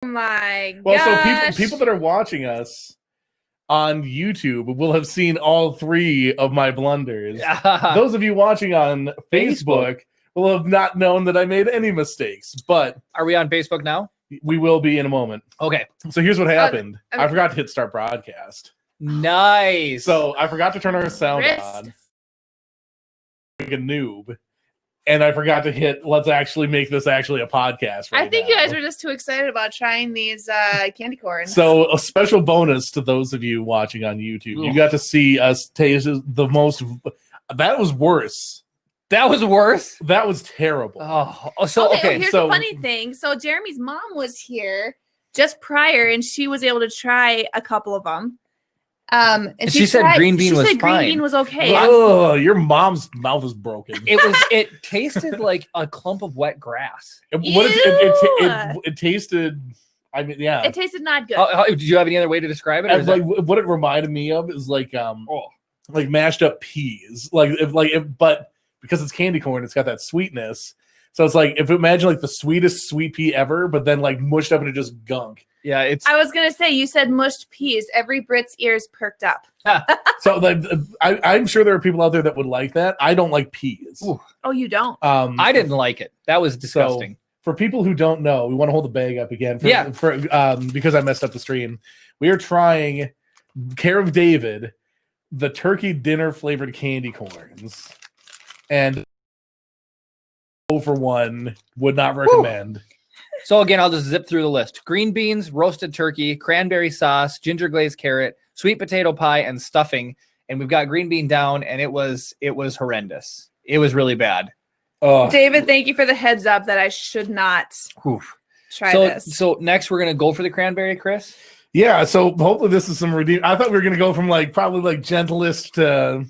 my Well, gosh. so people that are watching us on YouTube will have seen all three of my blunders. Those of you watching on Facebook will have not known that I made any mistakes. But are we on Facebook now? We will be in a moment. Okay. So here's what happened. Okay. I forgot to hit start broadcast. Nice. So I forgot to turn our sound on. Like a noob. And I forgot to hit, let's actually make this actually a podcast right I think now. you guys are just too excited about trying these candy corns. So a special bonus to those of you watching on YouTube. You got to see us taste the most. That was worse. That was worse? That was terrible. Oh, so okay. Here's the funny thing. So Jeremy's mom was here just prior, and she was able to try a couple of them. And she said green bean was fine. Green bean was okay. Oh, your mom's mouth is broken. It tasted like a clump of wet grass. It tasted. I mean, yeah. It tasted not good. Did you have any other way to describe it? Like what it reminded me of is like mashed up peas. But because it's candy corn, it's got that sweetness. So it's like if you imagine like the sweetest sweet pea ever, but then like mushed up into just gunk. Yeah, I was gonna say you said mushed peas. Every Brit's ears perked up. So like, I'm sure there are people out there that would like that. I don't like peas. Ooh. Oh, you don't? I didn't like it. That was disgusting. So, for people who don't know, we want to hold the bag up again. Because I messed up the stream. We are trying Care of David, the turkey dinner flavored candy corns, and 0 for 1 would not recommend. So again, I'll just zip through the list. Green beans, roasted turkey, cranberry sauce, ginger glazed carrot, sweet potato pie, and stuffing. And we've got green bean down, and it was horrendous. It was really bad. David, thank you for the heads up that I should not try this. So next we're gonna go for the cranberry, Chris. Yeah, so hopefully this is some redeem. I thought we were gonna go from like probably like gentlest to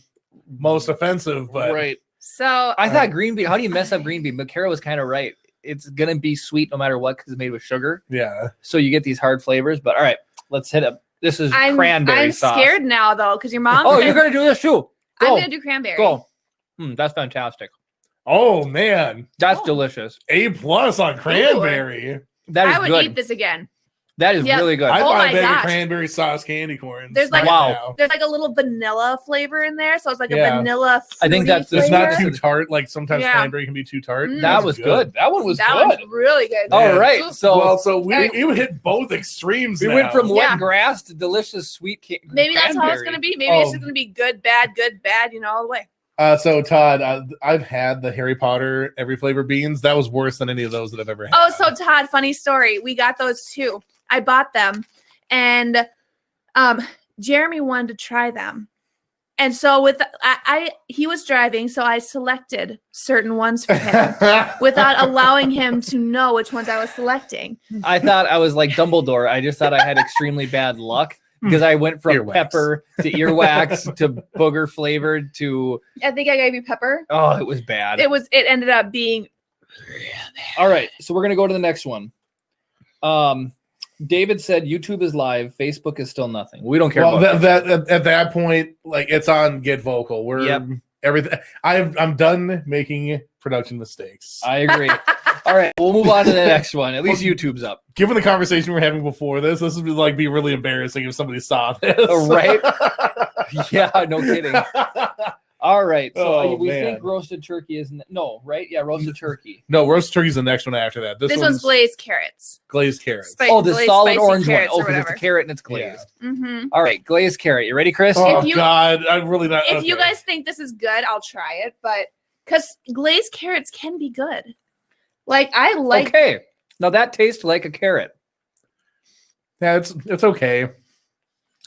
most offensive, but right. So I thought green bean. How do you mess up green bean? But Kara was kind of right. It's gonna be sweet no matter what because it's made with sugar. Yeah. So you get these hard flavors. But all right, let's hit it. This is cranberry sauce. I'm scared now though because your mom. Oh, you're gonna do this too. I'm gonna do cranberry. Go. That's fantastic. Oh man, that's delicious. A+ on cranberry. Ooh. That is I would good. eat this again. That is really good. I bought a bag of cranberry sauce candy corns. There's like there's like a little vanilla flavor in there, so it's like a vanilla. I think that's it's not too tart. Like sometimes cranberry can be too tart. That was good. That one was good. That was really good. All right, so we hit both extremes. We went from wet grass to delicious sweet candy. Maybe that's how it's gonna be. Maybe it's just gonna be good, bad, all the way. So Todd, I've had the Harry Potter every flavor beans. That was worse than any of those that I've ever had. Oh, so Todd, funny story. We got those too. I bought them, and Jeremy wanted to try them, and so he was driving, so I selected certain ones for him without allowing him to know which ones I was selecting. I thought I was like Dumbledore. I just thought I had extremely bad luck. Because I went from pepper to earwax to booger flavored to. I think I gave you pepper. Oh, it was bad. It ended up being. All right, so we're gonna go to the next one. David said YouTube is live, Facebook is still nothing. We don't care. Well, that at that point, like it's on Get Vocal. We're everything. I'm done making production mistakes. I agree. All right, we'll move on to the next one. At least YouTube's up. Given the conversation we're having before this would like be really embarrassing if somebody saw this. Right? Yeah, no kidding. All right, so we think roasted turkey is right? Yeah, roasted turkey. No, roasted turkey is the next one after that. This one's glazed carrots. Glazed carrots. The solid orange one. Oh, because it's a carrot and it's glazed. Yeah. Mm-hmm. All right, glazed carrot. You ready, Chris? Oh God, I'm really not. If you guys think this is good, I'll try it. But because glazed carrots can be good. Like I like. Okay, now that tastes like a carrot. Yeah, it's okay.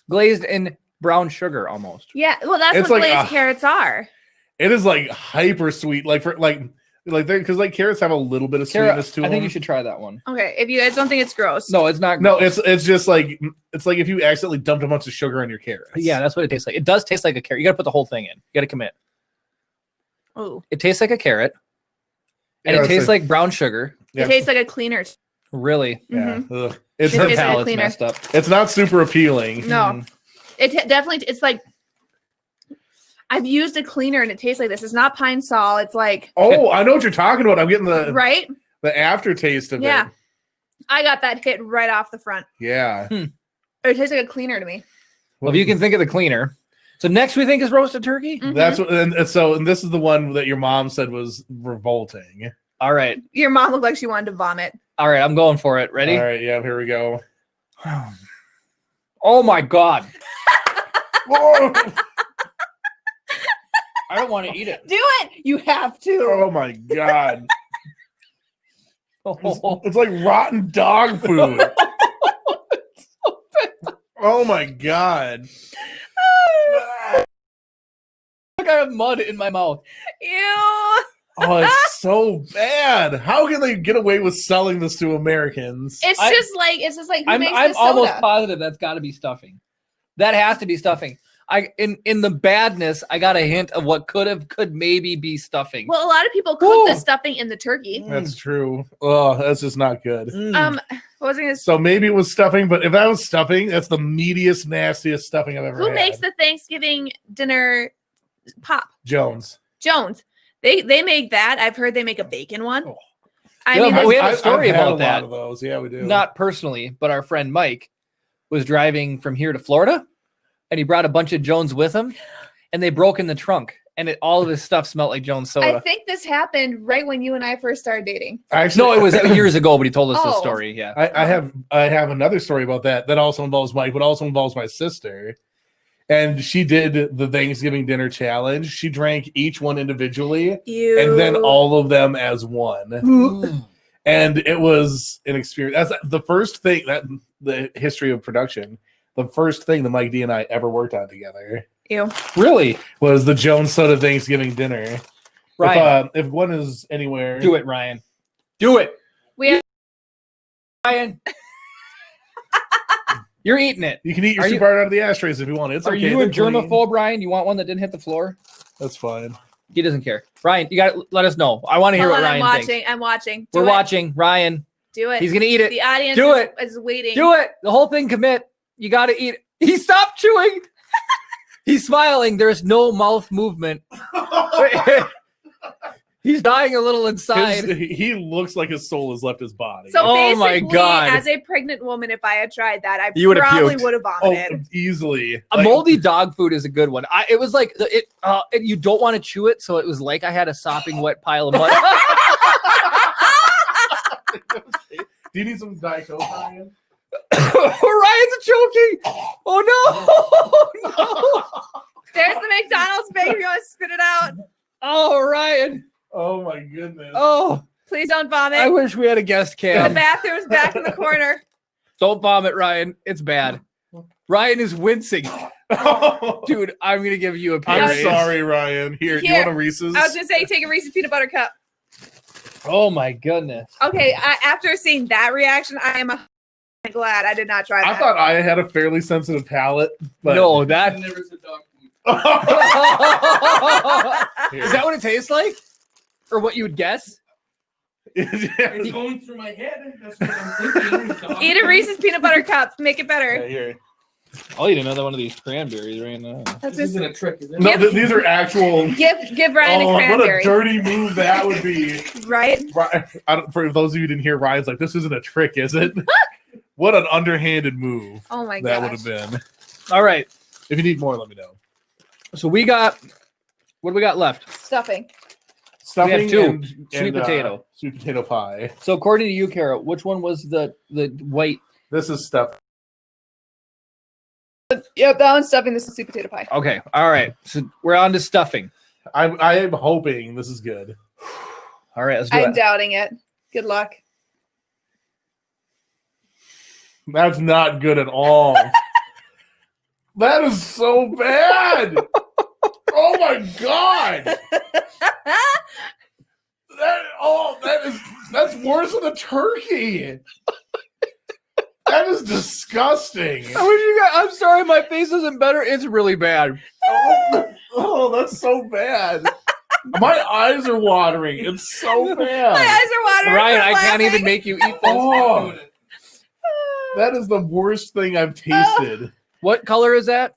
Glazed in brown sugar almost. Yeah, well, that's what glazed carrots are. It is like hyper sweet, like because like carrots have a little bit of sweetness to them. I think you should try that one. Okay, if you guys don't think it's gross. No, it's not. Gross. No, it's just like if you accidentally dumped a bunch of sugar on your carrots. Yeah, that's what it tastes like. It does taste like a carrot. You got to put the whole thing in. You got to commit. Oh, it tastes like a carrot. And it tastes like brown sugar. It tastes like a cleaner. Really? Yeah. Mm-hmm. It's her palate's messed up. It's not super appealing. No. It definitely, it's like, I've used a cleaner and it tastes like this. It's not Pine Sol. It's like. Oh, I know what you're talking about. I'm getting the right? the aftertaste of it. I got that hit right off the front. Yeah. It tastes like a cleaner to me. Well, if you can think of the cleaner. So next we think is roasted turkey. Mhm. That's what, and this is the one that your mom said was revolting. All right. Your mom looked like she wanted to vomit. All right. I'm going for it. Ready? All right. Yeah. Here we go. Oh my God. Oh, I don't want to eat it. Do it. You have to. oh my God. It's like rotten dog food. Oh my God. Look, I have mud in my mouth. Ew. Oh, it's so bad. How can they get away with selling this to Americans? It's just like who I'm makes I'm this soda? almost positive that's got to be stuffing. That has to be stuffing. In the badness, I got a hint of what could maybe be stuffing. Well, a lot of people cook the stuffing in the turkey. That's true. Oh, that's just not good. What was I gonna say? So maybe it was stuffing, but if that was stuffing, that's the meatiest, nastiest stuffing I've ever Who had. makes the Thanksgiving dinner pop? Jones. Jones. They make that. I've heard they make a bacon one. Oh. I mean, we have a story I've had about a that. lot of those. Yeah, we do. Not personally, but our friend Mike was driving from here to Florida, and he brought a bunch of Jones with him, and they broke in the trunk, and all of his stuff smelled like Jones soda. I think this happened right when you and I first started dating. Actually, No, it was years ago, but he told us the Oh. story. Yeah. I have another story about that also involves Mike, but also involves my sister. And she did the Thanksgiving dinner challenge. She drank each one individually Ew. and then all of them as one. And it was an experience. That's the first thing that the history of production. The first thing that Mike D and I ever worked on together Ew. Really? was the Jones Soda Thanksgiving dinner. Ryan, If one is anywhere, do it, Ryan. Do it, We have Ryan. You're eating it. You can eat your Are you- soup right out of the ashtrays if you want. It's Are okay. you a They're clean. germaphobe, Ryan? You want one that didn't hit the floor? That's fine. He doesn't care. Ryan, you got to let us know. I want to hear Hold what on, Ryan thinks. I'm watching. We're watching. Ryan, Do it. he's going to eat it. The audience Do it. is waiting. Do it. The whole thing, commit. You got to eat it. He stopped chewing. He's smiling. There's no mouth movement. He's dying a little inside. He looks like his soul has left his body. So Oh my basically, God. as a pregnant woman, if I had tried that, I You would've probably puked. would have vomited. Easily. A moldy dog food is a good one. It was like you don't want to chew it, so it was like I had a sopping wet pile of mud. Do you need some Diet Coke, Ryan? Ryan's choking. Oh no! No! There's the McDonald's bag. If you want to spit it out, Oh Ryan! Oh my goodness. Oh, please don't vomit. I wish we had a guest The cam. bathroom's back in the corner. Don't vomit, Ryan. It's bad. Ryan is wincing. Dude, I'm gonna give you a pay I'm raise. sorry, Ryan. Here, you Here. want a Reese's? I was gonna say take a Reese's peanut butter cup. Oh my goodness. Okay, after seeing that reaction, I am glad I did not try that. I thought I had a fairly sensitive palate, but No, that Never said dog food. is that what it tastes like? Or what you would guess? It's going through my head. That's what I'm thinking. Dog Eat a food. Reese's peanut butter cup. Make it better. Here. I'll eat another one of these cranberries right now. That's This just, isn't a trick, is it? No, these are actual. give Ryan a Oh, what a cranberry. dirty move that would be. Right? For those of you who didn't hear, Ryan's like, this isn't a trick, is it? What an underhanded move Oh my that would gosh. have been. All right. If you need more, let me know. So we got what do we got left? Stuffing. Stuffing two. and Sweet potato. Sweet potato pie. So according to you, Kara, which one was the white? This is stuff. Yep, that one's stuffing. This is sweet potato pie. Okay. All right. So we're on to stuffing. I am hoping this is good. All right, let's do I'm it. doubting it. Good luck. That's not good at all. That is so bad. Oh my god. That's worse than a turkey. That is disgusting. I wish you guys. I'm sorry, my face isn't better. It's really bad. Oh, that's so bad. My eyes are watering. It's so My bad. eyes are watering. Ryan, from I can't even laughing. make you eat this. Oh, that is the worst thing I've tasted. What color is that?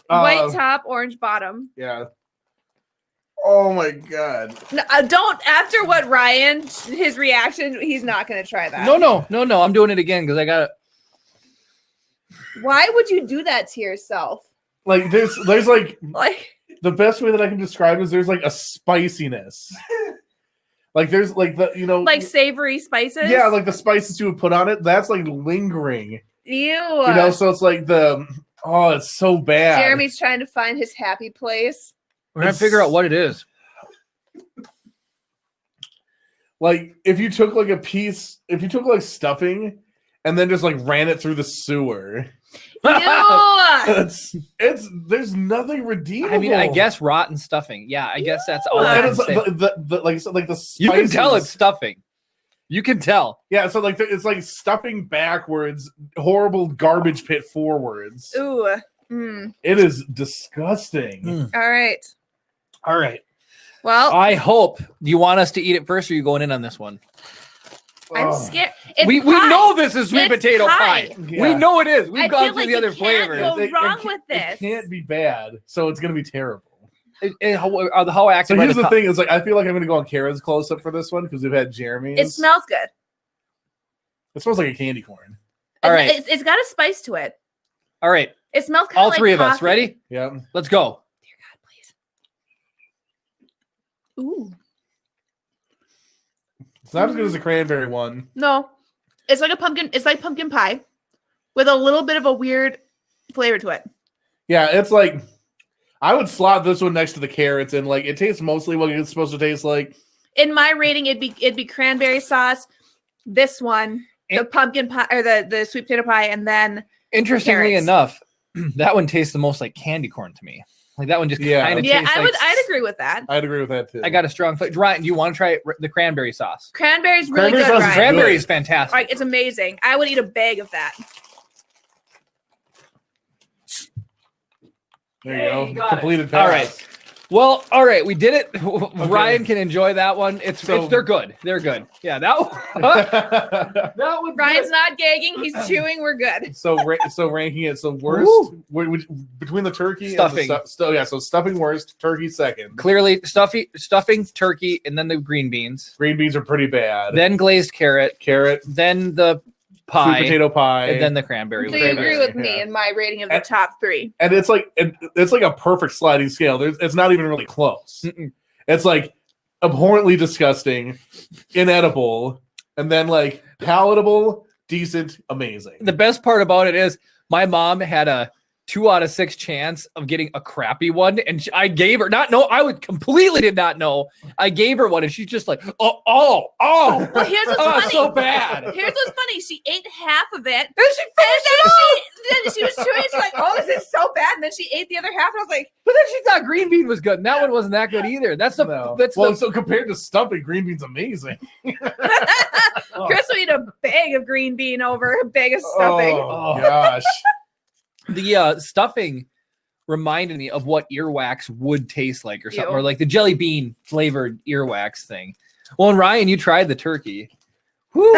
White top, orange bottom. Yeah. Oh my god. No, don't. After what Ryan, his reaction, he's not going to try that. No. I'm doing it again because I got it. Why would you do that to yourself? Like there's like Like, the best way that I can describe is there's like a spiciness. Like there's like the like savory spices? yeah, like the spices you would put on it, that's like lingering. Ew. So it's like it's so bad. Jeremy's trying to find his happy place. We're going to figure out what it is. Like if you took like stuffing and then just like ran it through the sewer. Ew. There's nothing redeemable. I mean, I guess rotten stuffing. Yeah, I guess that's all I and can it's say. like the spices. You can tell it's stuffing. You can tell. Yeah, so like it's like stuffing backwards, horrible garbage pit forwards. Ooh. Mm. It is disgusting. All right. All right. Well, I hope. Do you want us to eat it first, or are you going in on this one? I'm scared. It's We pie. know this is sweet It's potato pie. pie. Yeah. We know it is. I We've gone feel through like the other you can't flavors. go wrong with this. It can't be bad, so it's gonna be terrible. How I So here's the thing: is like I feel like I'm gonna go on Kara's close up for this one because we've had Jeremy's. It smells good. It smells like a candy corn. All right. It's got a spice to it. All right. It smells kind All of like three of us. coffee. Ready? Yeah. Let's go. Dear God, please. Ooh. It's not as good as the cranberry one. No. It's like a pumpkin. It's like pumpkin pie with a little bit of a weird flavor to it. Yeah, it's like I would slot this one next to the carrots, and like it tastes mostly what it's supposed to taste like. In my rating, it'd be cranberry sauce. This one, the pumpkin pie or the sweet potato pie, and then Interestingly carrots. enough, that one tastes the most like candy corn to me. Like that one just kind of tastes I'd agree with that. I'd agree with that too. I got a strong flavor. Ryan, do you want to try the cranberry sauce? Cranberry's really Cranberry good, sauce is Ryan. Cranberry good. is fantastic. Like, it's amazing. I would eat a bag of that. There Hey, you you go. got Completed it. pass. All right. Well, all right, we did it. Ryan can enjoy that one. They're good. They're good. Yeah, that one. That was Ryan's good. not gagging. He's chewing. We're good. So ranking it. So worst between the turkey Stuffing. and the so stuffing worst, turkey second. Clearly stuffing, turkey, and then the green beans. Green beans are pretty bad. Then glazed carrot. Then the pie. sweet potato pie. And then the cranberry. So you agree with me Yeah. in my rating of the top three? And it's like a perfect sliding scale. It's not even really close. Mm-mm. It's like abhorrently disgusting, inedible, and then like palatable, decent, amazing. The best part about it is my mom had a 2 out of 6 chance of getting a crappy one, and I gave her I completely did not know. I gave her one, and she's just like, oh. Well, here's what's funny. It's so bad. Here's what's funny. She ate half of it. And she finished it all. Then she was chewing. She's like, "Oh, this is so bad." And then she ate the other half. And I was like, But then she thought green bean was good, and that one wasn't that good either. That's So compared to stuffing, green bean's amazing. Chris will eat a bag of green bean over a bag of stuffing. Oh gosh. the stuffing reminded me of what earwax would taste like or something, Ew. or like the jelly bean flavored earwax thing. Well, and Ryan, you tried the turkey. Whew.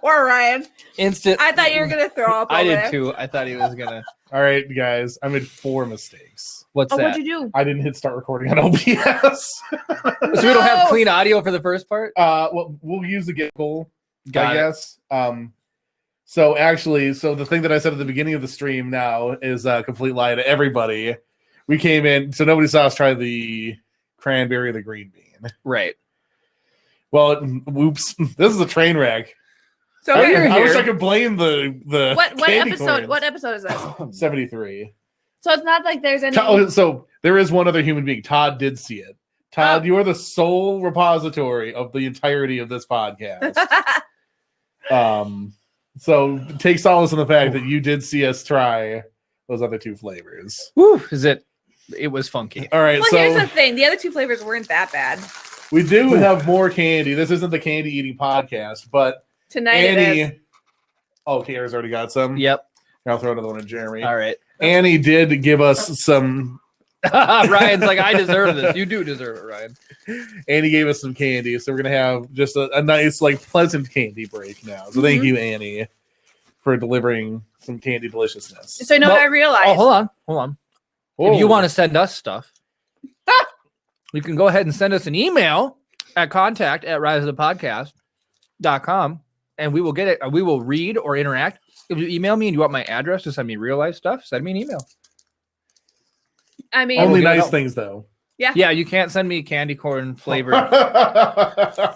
Poor Ryan. Instant. I thought you were gonna throw up. I over did there. too. I thought he was gonna. All right, guys. I made 4 mistakes. What's Oh, that? what'd you do? I didn't hit start recording on OBS. So we don't have No! clean audio for the first part. Well, we'll use the get goal, Got I it. guess. So the thing that I said at the beginning of the stream now is a complete lie to everybody. We came in, so nobody saw us try the cranberry or the green bean. Right. Well, whoops, this is a train wreck. So Oh, here, you're I wish here. I could blame the what candy episode? corns. What episode is this? 73. So it's not like there's any. So there is one other human being. Todd did see it. Todd, Oh. you are the sole repository of the entirety of this podcast. So take solace in the fact that you did see us try those other 2 flavors. Woo! It was funky. All right, Well, here's so the thing. The other 2 flavors weren't that bad. we do have more candy. This isn't the candy eating podcast, but Tonight it is. Annie. Oh, Kara's already got some. Yep. I'll throw another one at Jeremy. All right. Annie did give us some. Ryan's like, I deserve this. You do deserve it, Ryan. Annie gave us some candy, so we're gonna have just a nice, like, pleasant candy break now. So thank you, Annie, for delivering some candy deliciousness. So you know what I realized? Oh, hold on. Whoa. If you want to send us stuff, you can go ahead and send us an email at contact@riseofthepodcast.com, and we will get it. We will read or interact. If you email me and you want my address to send me real life stuff, send me an email. I mean, Only we'll nice things though. Yeah, you can't send me candy corn flavored.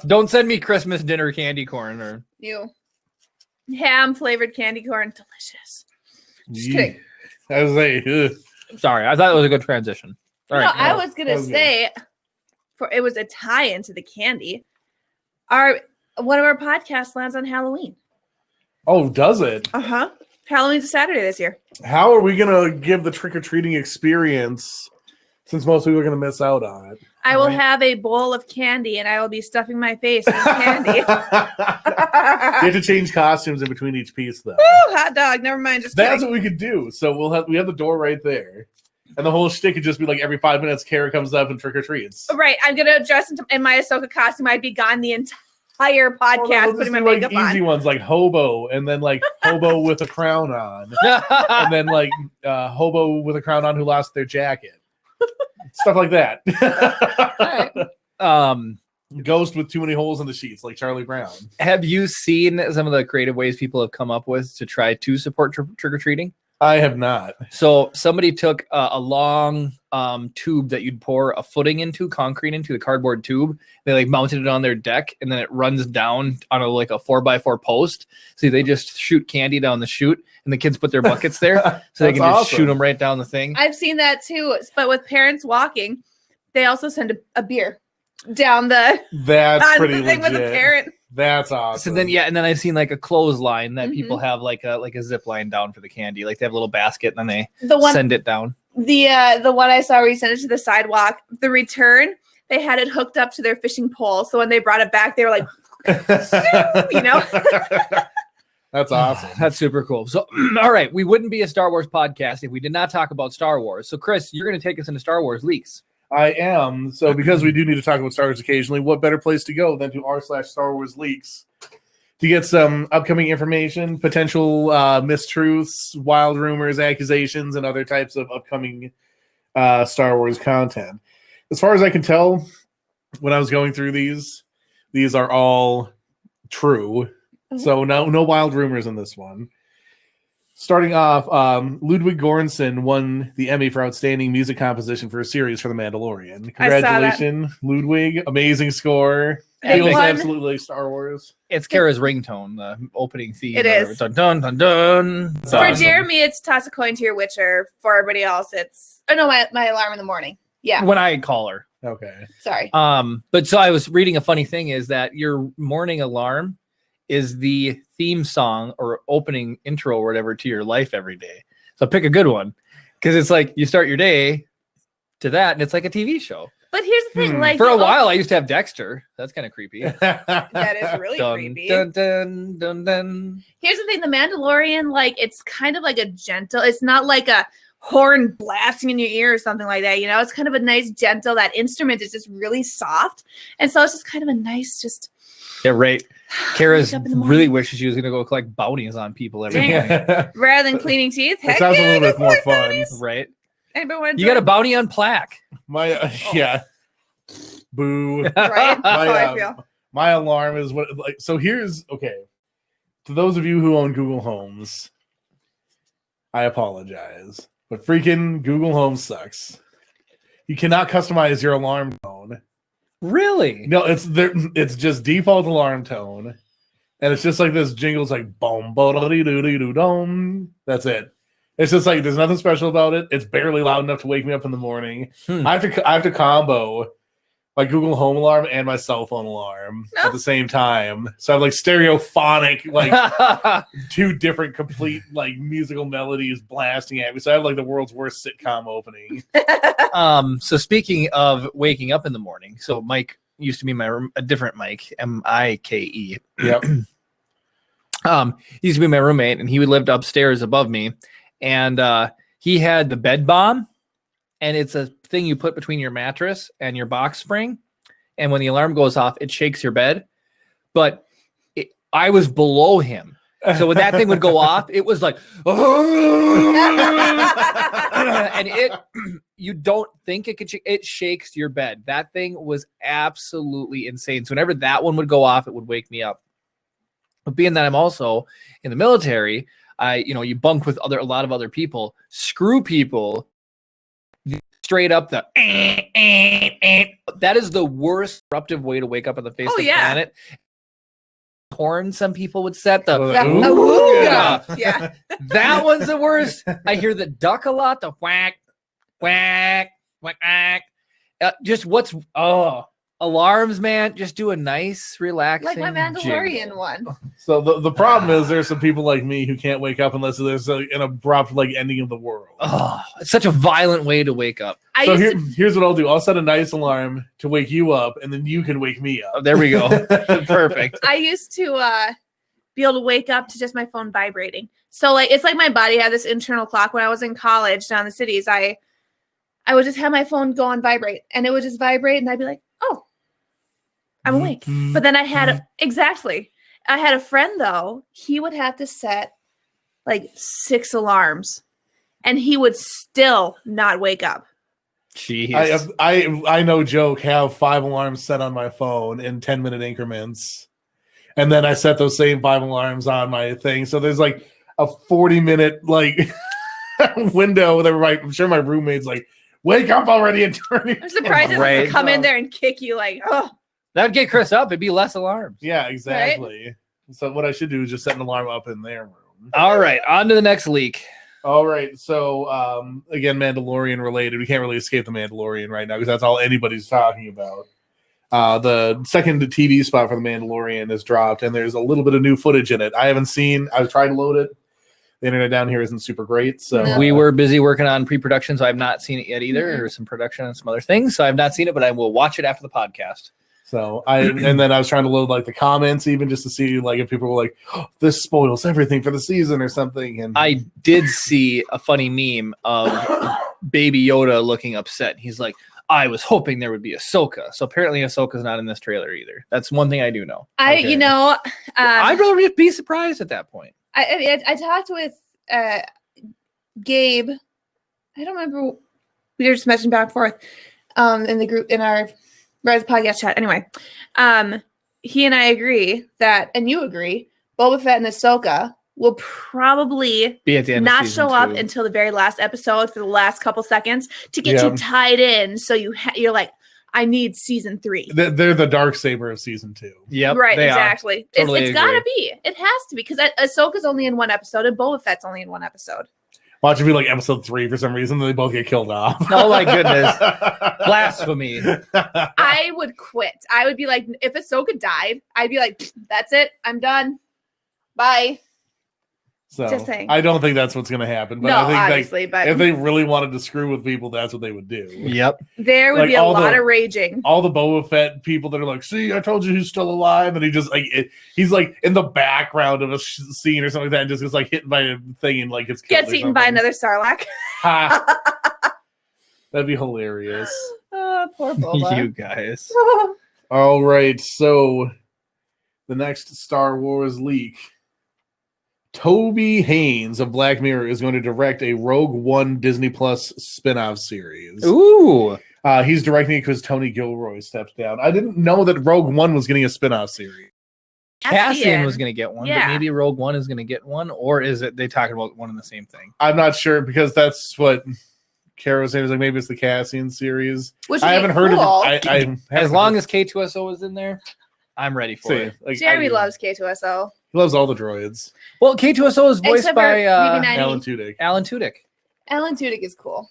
Don't send me Christmas dinner candy corn or you ham flavored candy corn, delicious. Just kidding. I was like, ugh. Sorry, I thought it was a good transition. All right. I was gonna say, it was a tie into the candy. One of our podcasts lands on Halloween. Oh, does it? Halloween's a Saturday this year. How are we gonna give the trick or treating experience? Since most people are going to miss out on it. I will have a bowl of candy and I will be stuffing my face with candy. You have to change costumes in between each piece, though. Woo, hot dog. Never mind. Just That's kidding. what we could do. So we have the door right there. And the whole shtick could just be like every 5 minutes, Kara comes up and trick or treats. Right. I'm going to dress in my Ahsoka costume. I'd be gone the entire podcast putting my makeup on. Easy ones like hobo and then like hobo with a crown on. And then like hobo with a crown on who lost their jacket. Stuff like that. Ghost with too many holes in the sheets, like Charlie Brown. Have you seen some of the creative ways people have come up with to try to support trick-or-treating? I have not. So somebody took a long tube that you'd pour a footing into, concrete into, the cardboard tube. They like mounted it on their deck, and then it runs down on a 4x4 post. So they just shoot candy down the chute, and the kids put their buckets there, so they can just shoot them right down the thing. I've seen that too, but with parents walking, they also send a beer down the. That's pretty the thing legit. with a parent. That's awesome. So then, and then I've seen like a clothesline that people have like a zip line down for the candy. Like they have a little basket, and then they send it down. The one I saw where you sent it to the sidewalk, the return, they had it hooked up to their fishing pole. So when they brought it back, they were like, That's awesome. That's super cool. So, all right, we wouldn't be a Star Wars podcast if we did not talk about Star Wars. So, Chris, you're going to take us into Star Wars leaks. I am. So, because we do need to talk about Star Wars occasionally, what better place to go than to r/Star Wars leaks to get some upcoming information, potential mistruths, wild rumors, accusations, and other types of upcoming Star Wars content. As far as I can tell, when I was going through these are all true. So no wild rumors in this one. Starting off, Ludwig Göransson won the Emmy for Outstanding Music Composition for a series for The Mandalorian. Congratulations, Ludwig. Amazing score. Feels absolutely like Star Wars. It's Kara's ringtone, the opening theme. It is. Dun, dun, dun, dun. For awesome. Jeremy, it's toss a coin to your Witcher. For everybody else, it's... Oh, no, my alarm in the morning. Yeah. When I call her. Okay. Sorry. But so I was reading a funny thing is that your morning alarm is the theme song or opening intro or whatever to your life every day. So pick a good one because it's like you start your day to that and it's like a TV show. But here's the thing, like for a while I used to have Dexter. That's kind of creepy. That is really creepy. Dun, dun, dun, dun. Here's the thing, the Mandalorian, like it's kind of like a gentle, it's not like a horn blasting in your ear or something like that, you know, it's kind of a nice gentle, that instrument is just really soft. And so it's just kind of a nice, just yeah, right. Kara's really wishes she was going to go collect bounties on people every day. Rather than cleaning teeth. It sounds a little bit more fun. Bounties. Right. You got a bounty on plaque. Yeah. Boo. Right? That's how I feel. My alarm is what, like, so here's, okay. To those of you who own Google Homes, I apologize. But freaking Google Home sucks. You cannot customize your alarm tone. Really? No, it's just default alarm tone. And it's just like this jingle. It's like boom, dom. That's it. It's just like there's nothing special about it. It's barely loud enough to wake me up in the morning. I have to combo my Google Home alarm and my cell phone alarm at the same time. So I have like stereophonic, like two different complete like musical melodies blasting at me. So I have like the world's worst sitcom opening. So speaking of waking up in the morning, so Mike used to be a different Mike, M-I-K-E. Yep. He used to be my roommate, and he lived upstairs above me, and he had the bed bomb, and it's a thing you put between your mattress and your box spring, and when the alarm goes off, it shakes your bed. But I was below him, so when that thing would go off, it was like, and you don't think it could. It shakes your bed. That thing was absolutely insane. So whenever that one would go off, it would wake me up. But being that I'm also in the military, you bunk with a lot of other people. Screw people. Straight up that is the worst disruptive way to wake up on the face of the planet. Horn, some people would set the yeah. That one's the worst. I hear the duck a lot, the whack, whack, whack, whack. Just alarms, man. Just do a nice, relaxing, like my Mandalorian one. So the problem is there's some people like me who can't wake up unless there's an abrupt ending of the world. Oh, it's such a violent way to wake up. Here's what I'll do. I'll set a nice alarm to wake you up, and then you can wake me up. Oh, there we go. Perfect. I used to be able to wake up to just my phone vibrating. So it's like my body had this internal clock. When I was in college down in the cities, I would just have my phone go on vibrate, and it would just vibrate, and I'd be like, oh, I'm awake. But then I had a friend though. He would have to set 6 alarms, and he would still not wake up. Jeez. I no joke have 5 alarms set on my phone in 10-minute increments, and then I set those same 5 alarms on my thing. So there's a 40-minute window with everybody. I'm sure my roommate's wake up already and turn it. I'm surprised it doesn't come in there and kick you oh. That would get Chris up. It'd be less alarms. Yeah, exactly. Right? So what I should do is just set an alarm up in their room. All right, on to the next leak. All right, so again, Mandalorian related. We can't really escape the Mandalorian right now because that's all anybody's talking about. The second TV spot for the Mandalorian is dropped, and there's a little bit of new footage in it. I haven't seen. I was trying to load it. The internet down here isn't super great, so we were busy working on pre-production, so I've not seen it yet either. Mm-hmm. There's some production and some other things, so I've not seen it, but I will watch it after the podcast. So and then I was trying to load the comments even just to see if people were oh, this spoils everything for the season or something. And I did see a funny meme of Baby Yoda looking upset. He's like, I was hoping there would be Ahsoka. So apparently Ahsoka's not in this trailer either. That's one thing I do know. I'd rather be surprised at that point. I talked with Gabe. I don't remember. We were just messaging back and forth in the group in our Rise podcast chat. Anyway, he and I agree that, and you agree, Boba Fett and Ahsoka will probably be at the end not show up until the very last episode for the last couple seconds to get you tied in. So you're like, I need season 3. They're the Darksaber of season 2. Yep, right, exactly. Totally it's gotta be. It has to be because Ahsoka's only in 1 episode and Boba Fett's only in 1 episode. Watch it be episode 3 for some reason. They both get killed off. Oh my goodness. Blasphemy. I would quit. I would be like, if Ahsoka died, I'd be like, that's it. I'm done. Bye. So just saying. I don't think that's what's going to happen. But no, I think obviously, but if they really wanted to screw with people, that's what they would do. Yep. There would be a lot of raging. All the Boba Fett people that are like, see, I told you he's still alive. And he just he's in the background of a scene or something like that and just gets hit by a thing and gets eaten by another Sarlacc. That'd be hilarious. Oh, poor Boba. You guys. All right. So the next Star Wars leak. Toby Haynes of Black Mirror is going to direct a Rogue One Disney Plus spin-off series. Ooh. He's directing it because Tony Gilroy stepped down. I didn't know that Rogue One was getting a spin-off series. Cassian was going to get one, but maybe Rogue One is going to get one, or is it they talking about one and the same thing? I'm not sure because that's what Kara was saying. Maybe it's the Cassian series. I haven't heard of it. As long as K2SO is in there, I'm ready for it. Jeremy loves K2SO. He loves all the droids. Well, K2SO is voiced by Alan Tudyk. Alan Tudyk is cool.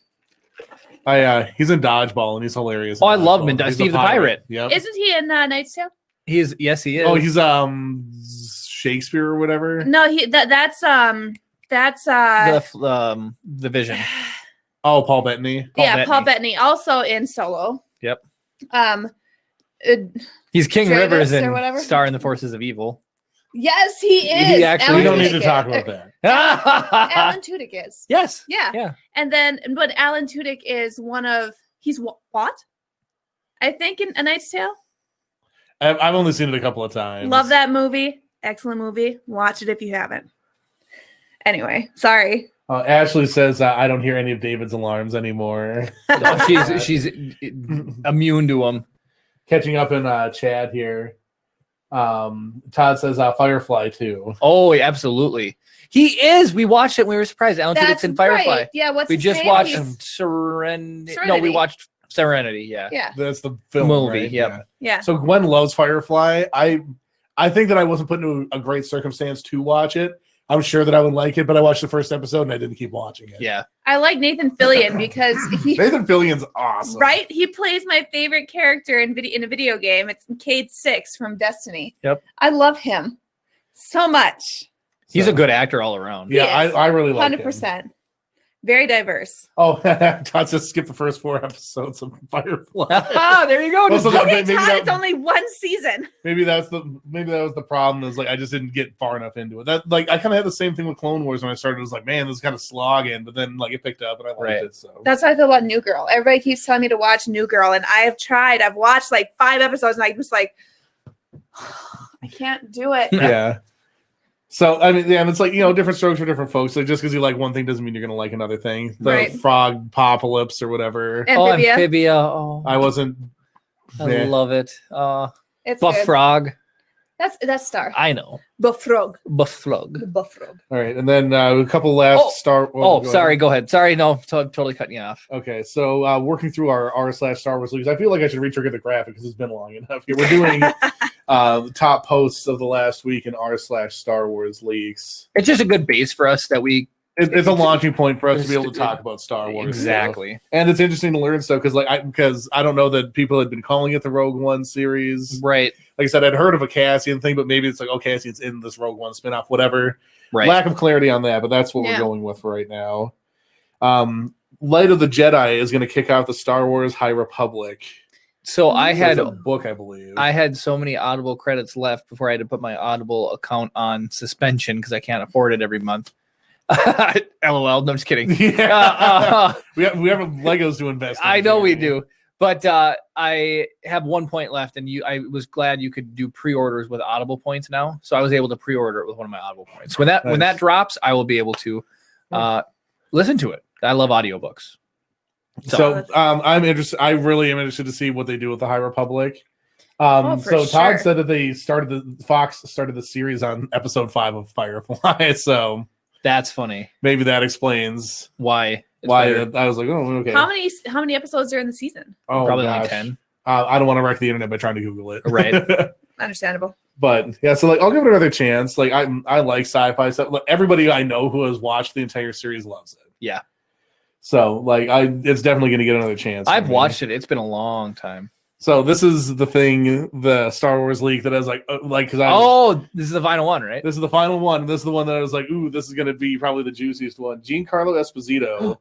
He's in Dodgeball and he's hilarious. Oh, I love him. Steve the Pirate. Yep. Isn't he in Knight's Tale? Yes, he is. Oh, he's Shakespeare or whatever. No, that's the Vision. Oh, Paul Bettany. Paul Bettany, also in Solo. Yep. He's King Rivers in Star in the Forces of Evil. Yes, he is. We don't need to talk about that. Alan Tudyk is. Yes. Yeah. And then, but Alan Tudyk is he's what? I think in A Knight's Tale. I've only seen it a couple of times. Love that movie. Excellent movie. Watch it if you haven't. Anyway, sorry. Ashley says I don't hear any of David's alarms anymore. No, she's immune to them. Catching up in chat here. Todd says Firefly too. Oh, yeah, absolutely. He is. We watched it and we were surprised. I don't think it's in Firefly. Right. Yeah, We his just name? watched He's- Serenity. No, we Serenity. watched Serenity. Yeah. Yeah. That's the film Movie, right? yep. Yeah. So Gwen loves Firefly. I think that I wasn't put into a great circumstance to watch it. I'm sure that I would like it, but I watched the first episode and I didn't keep watching it. Yeah. I like Nathan Fillion because he Nathan Fillion's awesome. right? He plays my favorite character in a video game. It's Cade 6 from Destiny. Yep. I love him so much. He's So, a good actor all around. He Yeah, is. I really like him. 100%. Very diverse. Oh, Todd says skip the first 4 episodes of Firefly. There you go. Well, so Okay, maybe Todd, that- it's only one season. maybe that was the problem. Is like I just didn't get far enough into it. That like I kind of had the same thing with Clone Wars when I started. It was like, man, this is kind of slogging, but then like it picked up and I liked Right. it. So That's how I feel about New Girl. Everybody keeps telling me to watch New Girl, and I have tried. I've watched like 5 episodes, and I'm just like, I can't do it. yeah. So I mean, yeah, and it's like different strokes for different folks. Like just because you like one thing doesn't mean you're gonna like another thing. The Right. frog apocalypse or whatever. Amphibia. Amphibia. Oh, I wasn't. I love it. It's Buff good. Frog. That's Star. I know. Buffrog. Buff Frog. Buffrog. All right, and then a couple last Star. Oh, go sorry. ahead. Go ahead. Sorry. No, totally cutting you off. Okay, so working through our r/Star Wars leagues, I feel like I should retrigger the graphic because it's been long enough. Here we're doing the top posts of the last week in r/Star Wars leagues. It's just a good base for us that we It's a launching point for us to be able to talk about Star Wars. exactly. And it's interesting to learn stuff because I don't know that people had been calling it the Rogue One series. Right. Like I said, I'd heard of a Cassian thing, but maybe it's like, oh, Cassian's in this Rogue One spinoff, whatever. Right. Lack of clarity on that, but that's what we're going with right now. Light of the Jedi is going to kick off the Star Wars High Republic. So I had That's a book, I believe. I had so many Audible credits left before I had to put my Audible account on suspension because I can't afford it every month. LOL. No, I'm just kidding. Yeah. we have Legos to invest in. I know we do. But I have 1 point left, and I was glad you could do pre-orders with Audible points now. So I was able to pre-order it with one of my Audible points. When that Nice. drops, I will be able to listen to it. I love audiobooks. So I'm interested. I really am interested to see what they do with the High Republic. For So Todd sure. said that Fox started the series on episode 5 of Firefly. So That's funny. maybe that explains Why? It's why better. I was like, oh, okay. How many episodes are in the season? Oh, Probably gosh. like 10. I don't want to wreck the internet by trying to Google it. Right. Understandable. But yeah, so like I'll give it another chance. Like I like sci-fi stuff. Like, everybody I know who has watched the entire series loves it. Yeah. So like it's definitely going to get another chance. for I've me. watched it. It's been a long time. So this is the thing, the Star Wars leak that I was like because This is the final one, right? this is the final one. This is the one that I was like, ooh, this is going to be probably the juiciest one. Giancarlo Esposito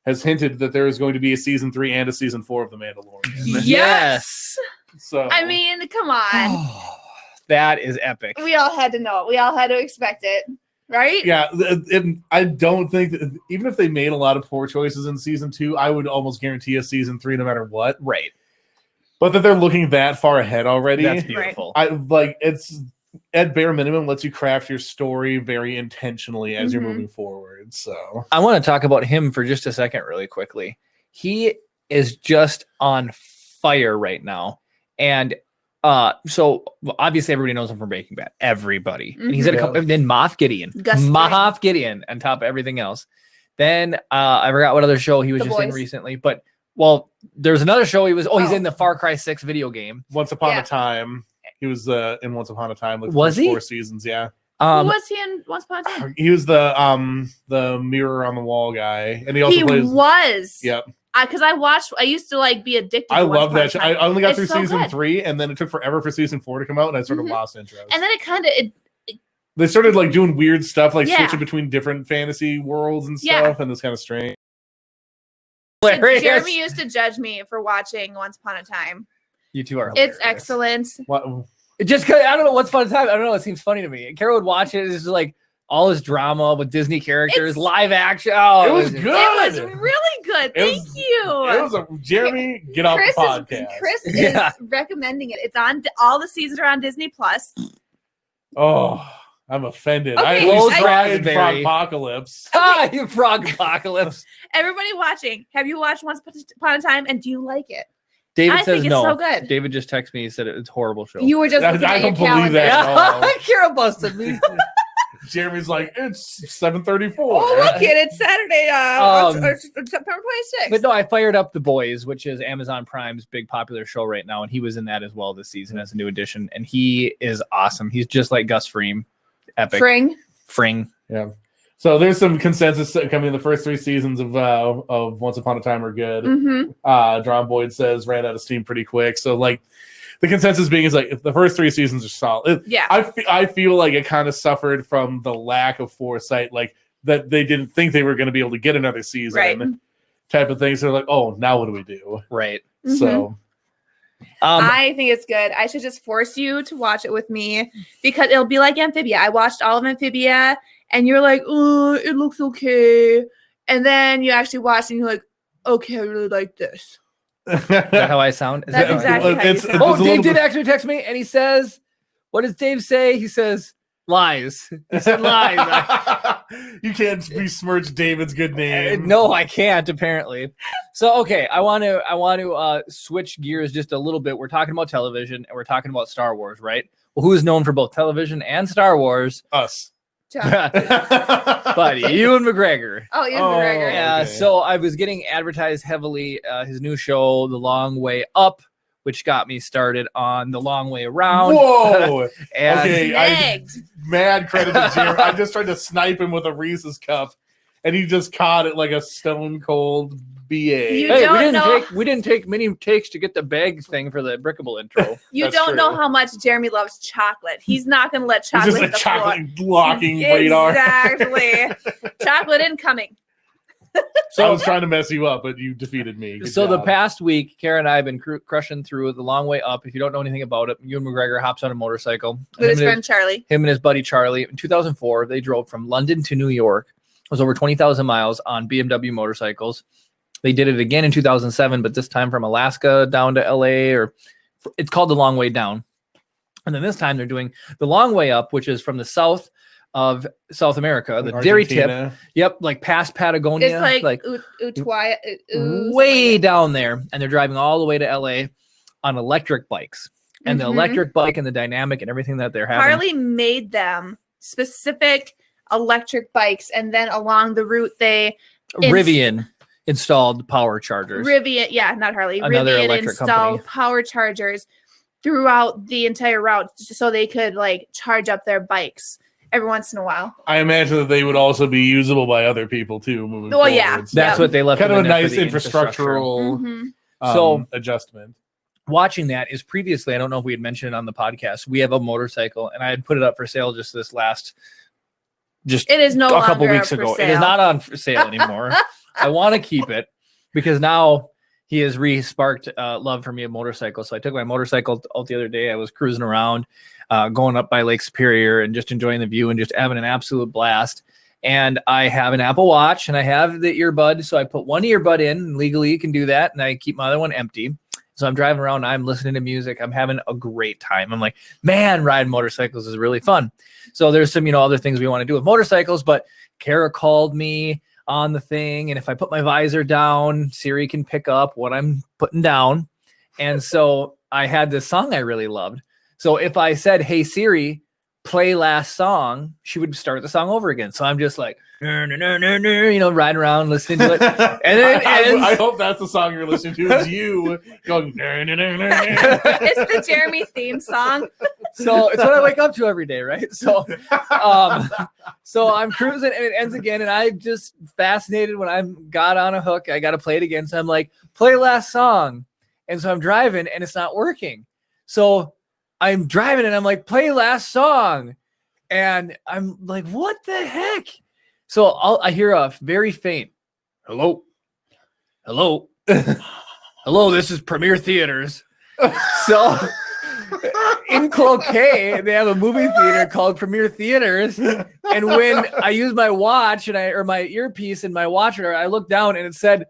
has hinted that there is going to be a season 3 and a season 4 of The Mandalorian. Yes. So I mean, come on. That is epic. We all had to know it. We all had to expect it, right? yeah, I don't think that even if they made a lot of poor choices in season 2, I would almost guarantee a season 3 no matter what. Right. But that they're looking that far ahead already. That's beautiful. I like it's at bare minimum lets you craft your story very intentionally as you're Mhm. moving forward. So I want to talk about him for just a second, really quickly. He is just on fire right now. And so obviously everybody knows him from Breaking Bad. Everybody. And he's at a Mhm. couple, then Moff Gideon. Gus Fring. Moff Gideon on top of everything else. Then I forgot what other show he was The just in Boys. recently. But well, there's another show he's Oh. in the Far Cry 6 video game. Once Upon Yeah. a Time, he was in Once Upon a Time. Like Was for he? 4 seasons? Yeah, Who was he in Once Upon a Time? he was the mirror on the wall guy, and he also He plays. was. Yep, Because I used to like be addicted. I to Once love Upon a that show. Time. I only got It's through so season good. 3, and then it took forever for season 4 to come out, and I sort of Mhm. lost interest. And then it kind of They started like doing weird stuff, like Yeah. switching between different fantasy worlds and Yeah. stuff, and it's kind of strange. Hilarious. Jeremy used to judge me for watching Once Upon a Time. You two are It's hilarious. excellent. What? Just 'cause I don't know what's fun time. I don't know. It seems funny to me. Carol would watch it. It's just like all this drama with Disney characters, It's- live action. Oh, It was just- good. It was really good. It was- Thank you. It was a Jeremy get off the podcast. Chris Yeah. is recommending it. It's on all the seasons are on Disney Plus. Oh, I'm offended. Okay, Rose I tried raspberry. Frogpocalypse. Ah, you frog apocalypse. Everybody watching, have you watched Once Upon a Time, and do you like it? David I says think it's no. so good. David just texted me. He said it's a horrible show. You were just looking I at your don't believe calendar. that. yeah, Oh. Kara busted me. Jeremy's like, it's 7:34. Oh, look it! It's Saturday, September 26th. But no, I fired up The Boys, which is Amazon Prime's big popular show right now, and he was in that as well this season as a new addition, and he is awesome. He's just like Gus Fring, epic. Fring. Yeah. So there's some consensus coming in the first 3 seasons of Once Upon a Time are good. Mm-hmm. John Boyd says ran out of steam pretty quick. So like the consensus being is like if the first 3 seasons are solid. Yeah. I feel like it kind of suffered from the lack of foresight, like that they didn't think they were going to be able to get another season, Right. type of thing. So they're like, oh, now what do we do? Right. So I think it's good. I should just force you to watch it with me because it'll be like Amphibia. I watched all of Amphibia, and you're like, oh, it looks okay. And then you actually watch, and you're like, okay, I really like this. Is that how I sound? Is That's that how I exactly how you it's- sound. Oh, There's a Dave little did bit- actually text me, and he says, "What does Dave say?" He says, "Lies." He said lies. You can't besmirch David's good name. No, I can't. Apparently. So okay, I want to switch gears just a little bit. We're talking about television, and we're talking about Star Wars, right? Well, who is known for both television and Star Wars? Us. John. Buddy, Ewan McGregor. Oh, Ian Oh, McGregor. Yeah, okay. so I was getting advertised heavily his new show, The Long Way Up, which got me started on The Long Way Around. Whoa. And Okay, Snagged. Mad credit to Jeremy. I just tried to snipe him with a Reese's cup, and he just caught it like a stone cold BA. You hey, don't we didn't take many takes to get the bag thing for the Brickable intro. You That's don't know true. how much Jeremy loves chocolate. He's not going to let It's chocolate just hit a the floor. chocolate locking radar. Exactly. Chocolate incoming. So I was trying to mess you up, but you defeated me. Good So the job. past week, Kara and I have been crushing through The Long Way Up. If you don't know anything about it, Ewan McGregor hops on a motorcycle. With his Him and friend Charlie. him and his buddy Charlie. In 2004, they drove from London to New York. It was over 20,000 miles on BMW motorcycles. They did it again in 2007, but this time from Alaska down to LA, or it's called The Long Way Down. And then this time they're doing The Long Way Up, which is from the south of South America, the dairy tip. Argentina. Yep, like past Patagonia, It's like Utuaya. way down there. And they're driving all the way to LA on electric bikes. And the Mhm. electric bike and the dynamic and everything that they're having. Harley made them specific electric bikes, and then along the route they Rivian installed power chargers. Rivian, yeah, not Harley. Another Rivian electric installed company. power chargers throughout the entire route, so they could like charge up their bikes every once in a while. I imagine that they would also be usable by other people too. Moving Well, yeah. forward. That's Yeah. what they left. kind of in a there for nice the infrastructure. infrastructural Mhm. So- adjustment. Watching that is previously, I don't know if we had mentioned it on the podcast, we have a motorcycle, and I had put it up for sale just this last, just It is no a longer couple weeks for ago. sale. It is not on for sale anymore. I want to keep it because now he has re-sparked love for me of motorcycles. So I took my motorcycle out the other day. I was cruising around, going up by Lake Superior and just enjoying the view and just having an absolute blast. And I have an Apple Watch and I have the earbud. So I put one earbud in. Legally, you can do that. And I keep my other one empty. So I'm driving around. I'm listening to music. I'm having a great time. I'm like, man, riding motorcycles is really fun. So there's some, other things we want to do with motorcycles. But Kara called me on the thing, and if I put my visor down, Siri can pick up what I'm putting down. And so I had this song I really loved. So if I said, "Hey Siri, play last song," she would start the song over again. So I'm just like, riding around listening to it. And then it ends. I hope that's the song you're listening to. Is you going? It's the Jeremy theme song. So it's what I wake up to every day, right? So I'm cruising and it ends again, and I'm just fascinated when I'm got on a hook. I got to play it again, so I'm like, play last song, and so I'm driving and it's not working. So I'm driving and I'm like, play last song, and I'm like, what the heck? So I hear a very faint, hello, hello, this is Premier Theaters. So in Cloquet, they have a movie theater called Premier Theaters. And when I use my watch or my earpiece and my watch, I look down and it said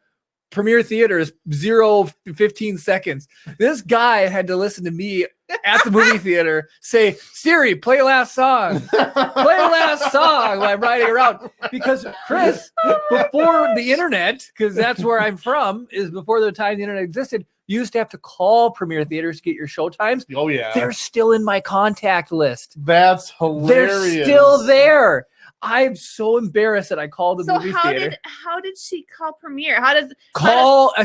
Premier Theaters 0-15 seconds. This guy had to listen to me at the movie theater say, Siri, play last song. Play last song while I'm riding around. Because Chris, before the internet, because that's where I'm from, is before the time the internet existed, you used to have to call Premiere Theaters to get your show times. Oh yeah, They're still in my contact list. That's hilarious. They're still there. I'm so embarrassed that I called the movie theater. How did she call Premiere? How does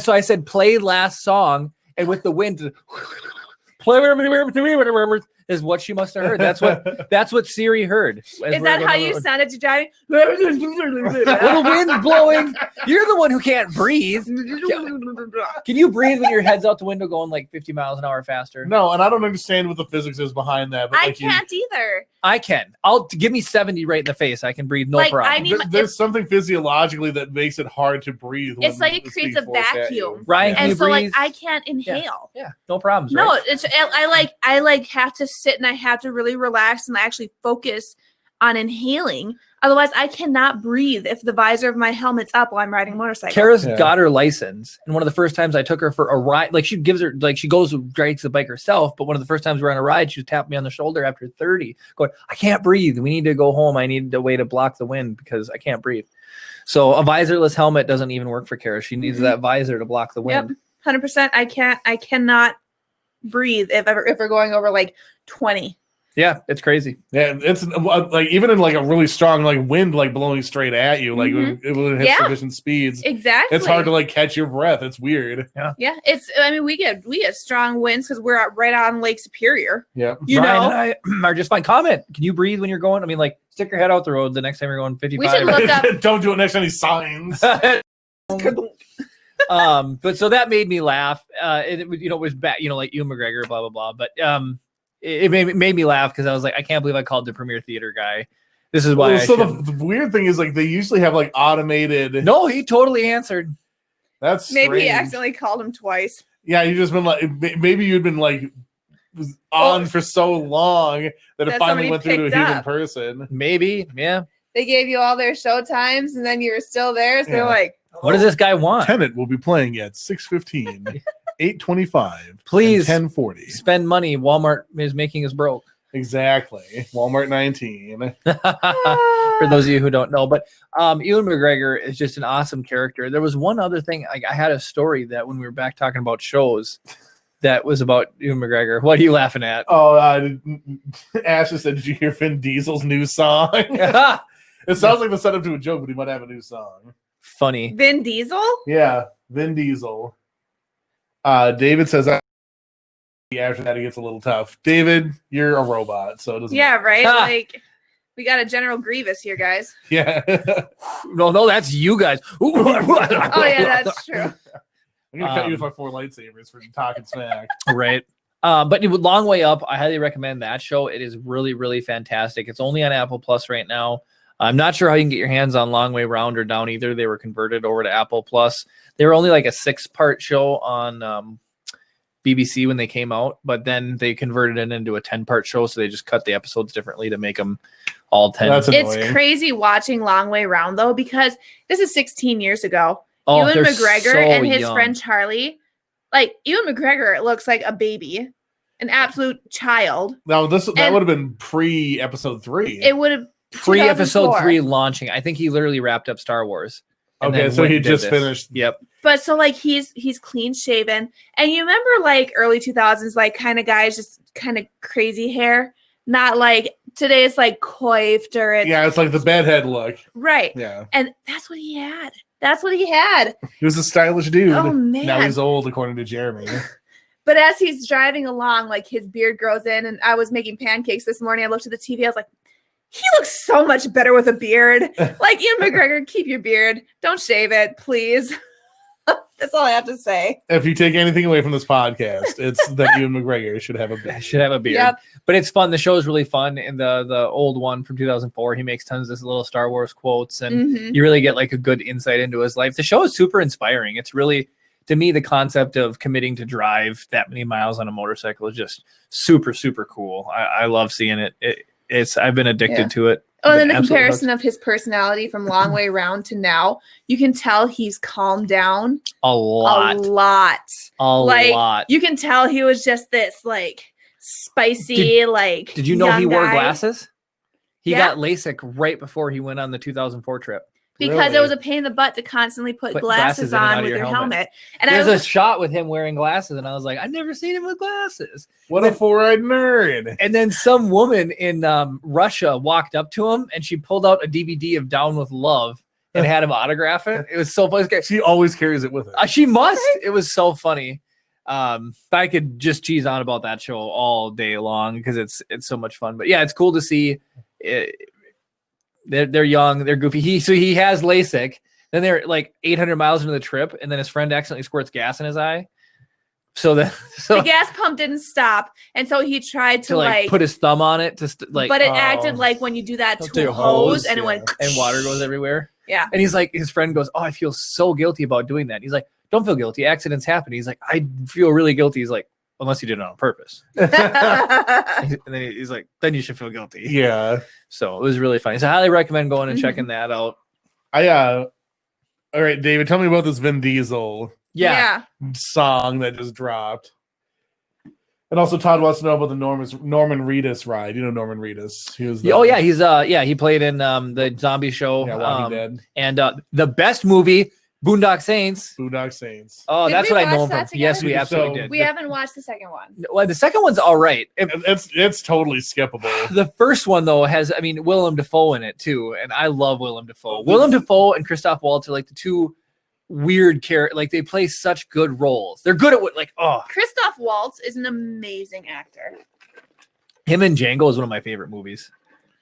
So I said play last song, and with the wind play is what she must have heard. That's what Siri heard. Is that how you sounded to driving? When the wind's blowing, you're the one who can't breathe. Can you breathe when your head's out the window going like 50 miles an hour faster? No, and I don't understand what the physics is behind that. But I can't either. I can. Give me 70 right in the face. I can breathe, no problem. There's something physiologically that makes it hard to breathe. It's like it creates a vacuum. Ryan, can you breathe? Like I can't inhale. Yeah, no problems. No, right? I have to sit and I have to really relax and actually focus on inhaling. Otherwise, I cannot breathe if the visor of my helmet's up while I'm riding a motorcycle. Kara's got her license, and one of the first times I took her for a ride, like she goes rides the bike herself, but one of the first times we're on a ride, she tapped me on the shoulder after 30, going, I can't breathe. We need to go home. I need a way to block the wind because I can't breathe. So a visorless helmet doesn't even work for Kara. She needs that visor to block the wind. Yep, 100%. I cannot breathe if we're going over like 20. Yeah, it's crazy. Yeah, it's like even in like a really strong like wind like blowing straight at you, like it will hit sufficient speeds. Exactly. It's hard to like catch your breath. It's weird. Yeah. We get strong winds because we're right on Lake Superior. Yeah. Brian and I are just fine. Comment. Can you breathe when you're going? I mean, like stick your head out the road the next time you're going 55. We should look up. Don't do it next to any signs. But so that made me laugh. It was bad, like Ewan McGregor, blah blah blah. But it made me laugh because I was like, I can't believe I called the Premiere Theater guy. This is why. So the weird thing is like they usually have like automated. No, he totally answered. That's maybe he accidentally called him twice. Yeah, you just been like maybe you'd been like on for so long that it finally went through to a human person. Maybe, yeah. They gave you all their show times and then you were still there. So they're like, what does this guy want? Tenet will be playing at 6:15, 8:25, please 10:40. Spend money. Walmart is making us broke. Exactly. Walmart 19. For those of you who don't know, but Ewan McGregor is just an awesome character. There was one other thing. I had a story that when we were back talking about shows that was about Ewan McGregor. What are you laughing at? Oh, Ash just said, did you hear Vin Diesel's new song? It sounds like the setup to a joke, but he might have a new song. Funny. Vin Diesel? Yeah, Vin Diesel. David says after that it gets a little tough. David, you're a robot, so it doesn't matter. Right? Like we got a General Grievous here, guys. Yeah. No, that's you guys. Oh yeah, that's true. I'm gonna cut you with my 4 lightsabers for talking smack. Right. But Long Way Up, I highly recommend that show. It is really, really fantastic. It's only on Apple Plus right now. I'm not sure how you can get your hands on Long Way Round or Down either. They were converted over to Apple Plus. They were only like a 6-part show on BBC when they came out, but then they converted it into a 10-part show, so they just cut the episodes differently to make them all 10. It's crazy watching Long Way Round though, because this is 16 years ago. Ewan McGregor and his friend Charlie, like Ewan McGregor looks like a baby, an absolute child. No, that would have been pre-episode 3. It would have pre-episode 3 launching. I think he literally wrapped up Star Wars. Okay, so he just finished. Yep. But so like he's clean shaven, and you remember like early 2000s, like kind of guys just kind of crazy hair, not like today it's like coiffed or it's like the bedhead look. Right. Yeah. And that's what he had. That's what he had. He was a stylish dude. Oh man. Now he's old, according to Jeremy. But as he's driving along, like his beard grows in, and I was making pancakes this morning. I looked at the TV. I was like, he looks so much better with a beard. Like Ewan McGregor, keep your beard. Don't shave it, please. That's all I have to say. If you take anything away from this podcast, it's that Ewan McGregor should have a beard. Yep. But it's fun. The show is really fun. And the old one from 2004, he makes tons of this little Star Wars quotes, and you really get like a good insight into his life. The show is super inspiring. It's really, to me, the concept of committing to drive that many miles on a motorcycle is just super, super cool. I love seeing it. I've been addicted to it. Oh, and then the comparison of his personality from Long Way Round to now, you can tell he's calmed down a lot. You can tell he was just this like spicy, like. Did you know he young wore guy. glasses? He Yeah. got LASIK right before he went on the 2004 trip. Because Really? it was a pain in the butt to constantly put glasses in and out on of with your your helmet. helmet. And There's I a was shot with him wearing glasses, and I was like, I've never seen him with glasses. What a four-eyed nerd. And then some woman in Russia walked up to him, and she pulled out a DVD of Down with Love and had him autograph it. It was so funny. She always carries it with her. She must. It was so funny. I could just cheese on about that show all day long because it's so much fun. But yeah, it's cool to see. They're young, they're goofy. He has LASIK. Then they're like 800 miles into the trip, and then his friend accidentally squirts gas in his eye. So the gas pump didn't stop, and so he tried to like put his thumb on it but it acted like when you do that to your a hose, hose, and it went and water goes everywhere. Yeah. And he's like, his friend goes, "Oh, I feel so guilty about doing that." He's like, "Don't feel guilty. Accidents happen." He's like, "I feel really guilty." He's like, "Unless you did it on purpose." And then he's like, "Then you should feel guilty." Yeah. So it was really funny. So I highly recommend going and checking that out. All right, David, tell me about this Vin Diesel Yeah. song that just dropped. And also, Todd wants to know about the Norman Reedus ride. You know Norman Reedus. He was he played in the zombie show. Yeah, Walking Dead. And the best movie, Boondock Saints. Boondock Saints. Oh, Did that's we what I know watch him from. that together? Yes, we absolutely did. We haven't watched the second one. Well, the second one's all right. It's totally skippable. The first one though has, Willem Dafoe in it too, and I love Willem Dafoe. Willem Dafoe and Christoph Waltz are like the two weird characters. Like they play such good roles. They're good at what Christoph Waltz is an amazing actor. Him and Django is one of my favorite movies.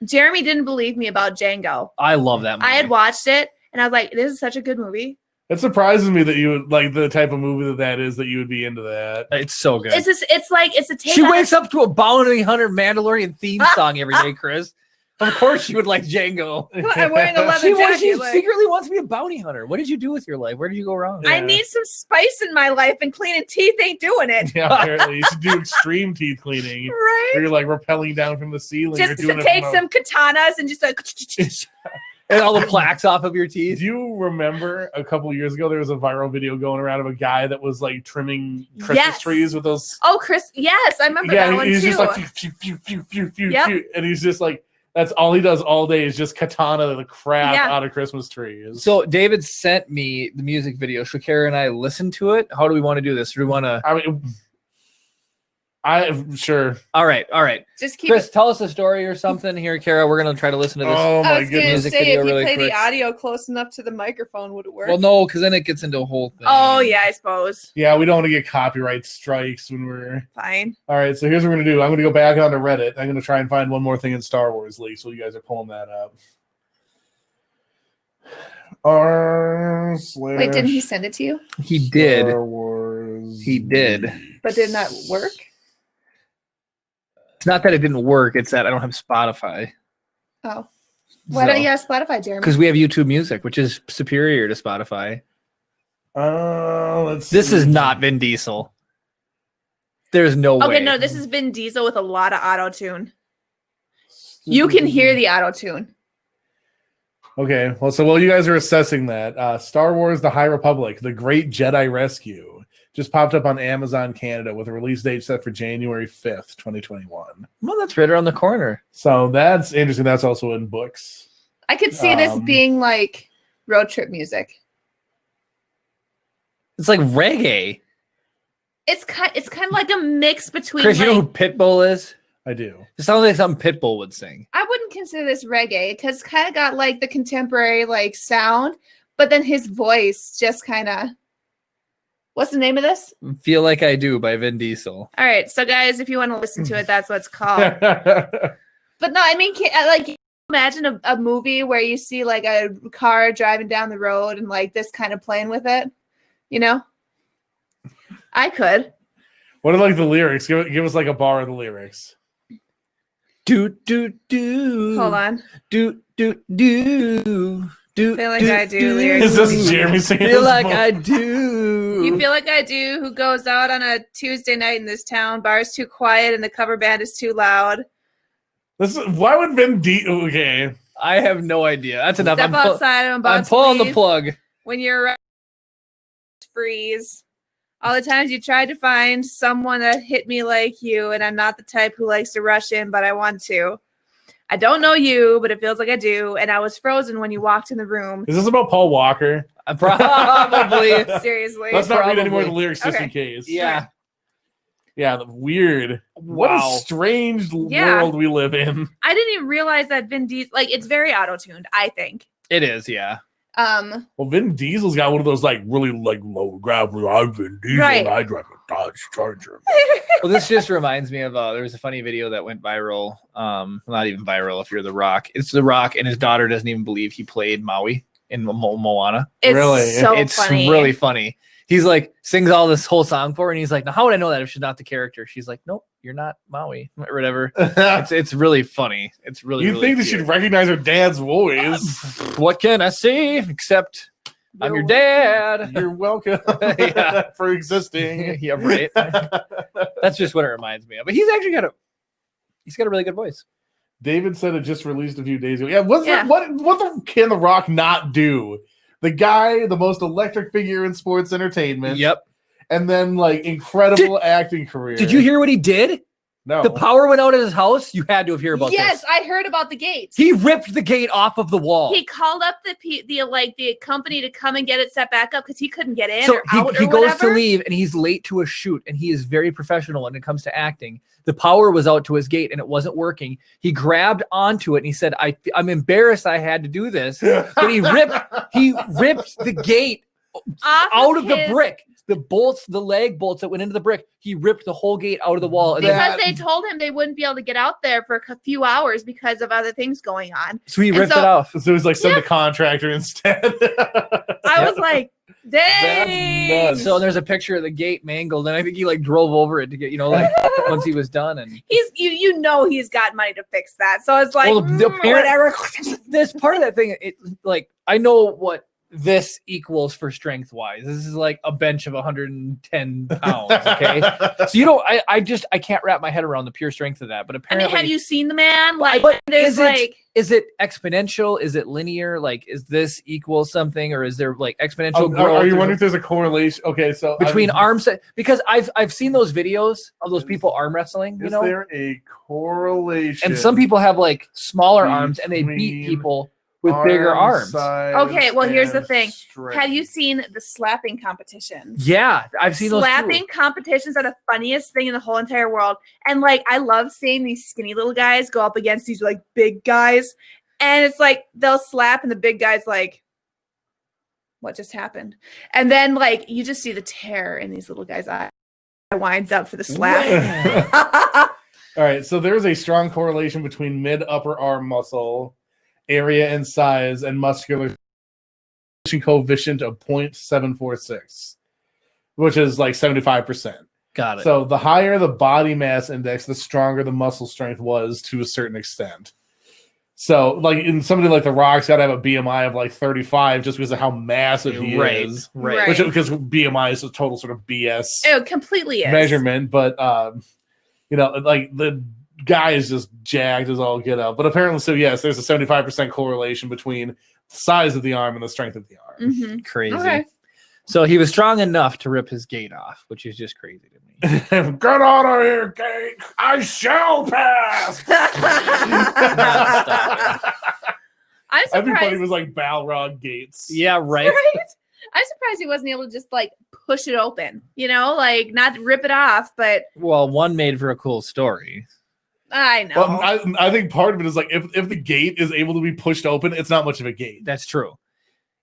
Jeremy didn't believe me about Django. I love that movie. I had watched it, and I was like, "This is such a good movie." It surprises me that you would like the type of movie that is that you would be into that. It's so good. It's a take. She on wakes up to a bounty hunter Mandalorian theme song every day, Chris. Of course she would like Django. I'm wearing a leather She jacket. secretly wants to be a bounty hunter. What did you do with your life? Where did you go wrong? I need some spice in my life, and cleaning teeth ain't doing it. Yeah, apparently you should do extreme teeth cleaning. Right? Where you're like rappelling down from the ceiling. Just You're doing to take it some katanas and just like. And all the plaques off of your teeth. Do you remember a couple years ago there was a viral video going around of a guy that was like trimming Christmas trees with those? Oh, Chris! Yes, I remember that one he's too. just like phew, and he's just like that's all he does all day is just katana the crap out of Christmas trees. So David sent me the music video. Should Kara and I listen to it? How do we want to do this? Do we want to? Sure. All right. Just keep Chris, tell us a story or something here, Kara. We're gonna try to listen to this. Oh I my was gonna goodness. say video if you really play quick. the audio close enough to the microphone, would it work? Well, no, because then it gets into a whole thing. Oh yeah, I suppose. Yeah, we don't want to get copyright strikes when we're Fine. all right. So here's what we're gonna do. I'm gonna go back onto Reddit. I'm gonna try and find one more thing in Star Wars leaks while you guys are pulling that up. Wait, didn't he send it to you? He did. Star Wars. He did. But did not work. It's not that it didn't work. It's that I don't have Spotify. Oh, why don't you have Spotify, Jeremy? Because we have YouTube Music, which is superior to Spotify. Let's This see. is not Vin Diesel. There's no way. Okay, no, this is Vin Diesel with a lot of auto tune. You can hear the auto tune. Okay, well, so while you guys are assessing that, Star Wars: The High Republic, The Great Jedi Rescue, just popped up on Amazon Canada with a release date set for January 5th, 2021. Well, that's right around the corner. So that's interesting. That's also in books. I could see this being like road trip music. It's like reggae. It's kind of like a mix between. Chris, you know who like, Pitbull is? I do. It sounds like something Pitbull would sing. I wouldn't consider this reggae because it's kind of got like the contemporary like sound, but then his voice just kind of. What's the name of this? Feel Like I Do by Vin Diesel. All right, so guys, if you want to listen to it, that's what it's called. But But no, I mean, like imagine a movie where you see like a car driving down the road and like this kind of playing with it, you know? I could. what are like the lyrics? Give us like a bar of the lyrics. Do do do. Hold on. Do do do. Do, Feel like I do lyrics. Is this Jeremy singing? Feel this like book? I do. You feel like I do, who goes out on a Tuesday night in this town, bar's too quiet and the cover band is too loud. Why would Vin Diesel? Okay. I have no idea. That's enough. Step outside, I'm about I'm to pulling the leave. plug. When you're around, freeze. All the times you tried to find someone that hit me like you, and I'm not the type who likes to rush in, but I want to. I don't know you, but it feels like I do. And I was frozen when you walked in the room. Is this about Paul Walker? Probably. Seriously. Let's not read any more of the Probably. lyrics just in case. Yeah. Yeah, weird. What Wow. a strange world we live in. I didn't even realize that Vin Diesel, like, it's very auto-tuned, I think. It is, yeah. Well, Vin Diesel's got one of those like really like low gravity. I'm Vin Diesel. Right. I drive a Dodge Charger. Well, this just reminds me of there was a funny video that went viral. Not even viral if you're The Rock. It's The Rock, and his daughter doesn't even believe he played Maui in Moana. It's Really? so It's funny. really funny. He's like sings all this whole song for her, and he's like, "Now, how would I know that if she's not the character?" She's like, "Nope, you're not Maui," or whatever. It's really funny. It's really. You'd really think that cute. she'd recognize her dad's voice. What can I say except I'm your dad? You're welcome Yeah. for existing. Yeah, right. That's just what it reminds me of. But he's actually got a really good voice. David said it just released a few days ago. Yeah, what can The Rock not do? The guy, the most electric figure in sports entertainment. Yep. And then like incredible acting career. Did you hear what he did? No. The power went out at his house. You had to have heard about Yes, this. I heard about the gate. He ripped the gate off of the wall. He called up the company to come and get it set back up because he couldn't get in So or out he or goes whatever. to leave and he's late to a shoot, and he is very professional when it comes to acting. The power was out to his gate and it wasn't working. He grabbed onto it and he said, I'm embarrassed I had to do this. And he ripped the gate out of the brick. The bolts, the leg bolts that went into the brick, he ripped the whole gate out of the wall. And Because they told him they wouldn't be able to get out there for a few hours because of other things going on. so he ripped it off. So it was like send the contractor instead. I was like, dang. That's nuts. So there's a picture of the gate mangled, and I think he like drove over it to get, once he was done. And He's he's got money to fix that. So it's like whatever. This part of that thing, I know what this equals for strength wise. This is like a bench of 110 pounds. Okay. So I can't wrap my head around the pure strength of that. But apparently, have you seen the man? Like, but there's is it exponential? Is it linear? Like, is this equal something, or is there like exponential growth? Are you wondering if there's a correlation? Okay, so between arms, because I've seen those videos of those people arm wrestling. Is there a correlation? And some people have like smaller arms, and they beat people with bigger arms. Okay, well, here's the thing. Strength. Have you seen the slapping competitions? Yeah, I've seen those slapping competitions are the funniest thing in the whole entire world. And like, I love seeing these skinny little guys go up against these like big guys. And it's like they'll slap, and the big guy's like, what just happened? And then like you just see the terror in these little guys' eyes. It winds up for the slap. All right, so there's a strong correlation between mid-upper arm muscle area and size and muscular coefficient of 0.746, which is like 75%. Got it. So the higher the body mass index, the stronger the muscle strength was to a certain extent. So like in somebody like The Rock's got to have a BMI of like 35 just because of how massive he is. Right. Which, because BMI is a total sort of BS It completely is. measurement, but like the guy is just jacked as all get out. But apparently, so yes, there's a 75% correlation between the size of the arm and the strength of the arm. Mm-hmm. Crazy. Okay. So he was strong enough to rip his gate off, which is just crazy to me. Get out of here, gate! I shall pass. I'm Everybody surprised. was like Balrog Gates. Yeah, right. Right? I'm surprised he wasn't able to just like push it open, like not rip it off, but Well, one made for a cool story. I know. Well, I think part of it is like if the gate is able to be pushed open, it's not much of a gate. That's true.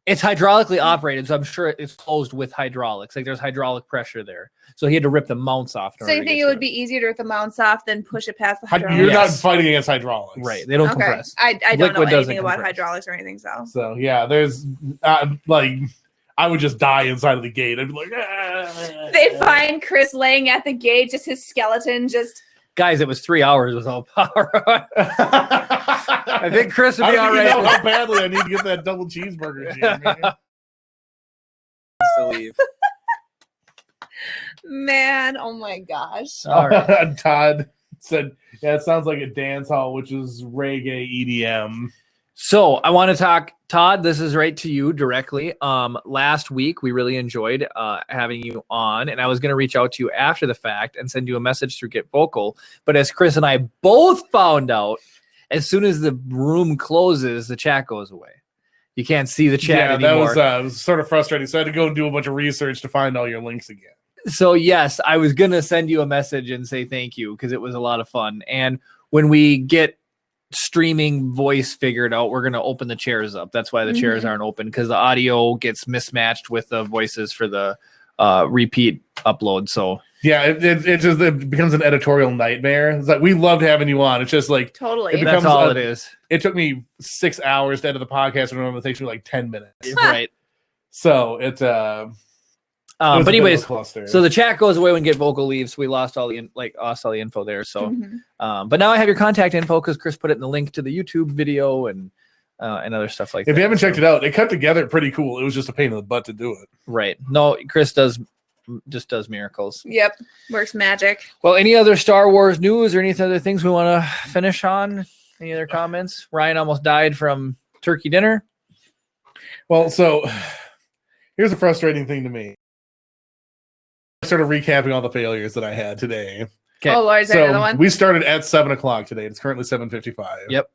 It's hydraulically operated, so I'm sure it's closed with hydraulics. Like there's hydraulic pressure there. So he had to rip the mounts off. So you think it would be easier to rip the mounts off than push it past the hydraulics? You're not Yes. fighting against hydraulics. Right. They don't Okay. compress. I don't know Liquid doesn't anything about compress. hydraulics or anything, so. So yeah, there's I would just die inside of the gate. I'd be like, They find Chris laying at the gate, just his skeleton, just. Guys, it was 3 hours with all power. I think Chris would I be don't all think you know right. how badly I need to get that double cheeseburger, Jamie. To leave. Man, oh my gosh. All right. Todd said, "Yeah, it sounds like a dance hall, which is reggae EDM." So I want to talk Todd, this is right to you directly. Last week we really enjoyed having you on, and I was going to reach out to you after the fact and send you a message through Get Vocal. But as Chris and I both found out, as soon as the room closes, the chat goes away. You can't see the chat anymore. That was sort of frustrating. So I had to go and do a bunch of research to find all your links again. So yes, I was going to send you a message and say thank you because it was a lot of fun. And when we get streaming voice figured out, we're going to open the chairs up. That's why the chairs aren't open, because the audio gets mismatched with the voices for the repeat upload. So yeah, it becomes an editorial nightmare. It's like, we loved having you on. It's just like Totally. That's all it is. It took me 6 hours to edit the podcast, and normally it takes me like 10 minutes. Right. So it but anyways, so the chat goes away when Get Vocal leaves. We lost all the info there. So, but now I have your contact info because Chris put it in the link to the YouTube video and other stuff like that. If you haven't checked it out, it cut together pretty cool. It was just a pain in the butt to do it. Right. No, Chris does miracles. Yep. Works magic. Well, any other Star Wars news or any other things we want to finish on? Any other comments? Ryan almost died from turkey dinner. Well, so here's a frustrating thing to me. I started recapping all the failures that I had today. Okay. Oh, Lord, is there another So one? we started at 7:00 today. It's currently 7:55. Yep.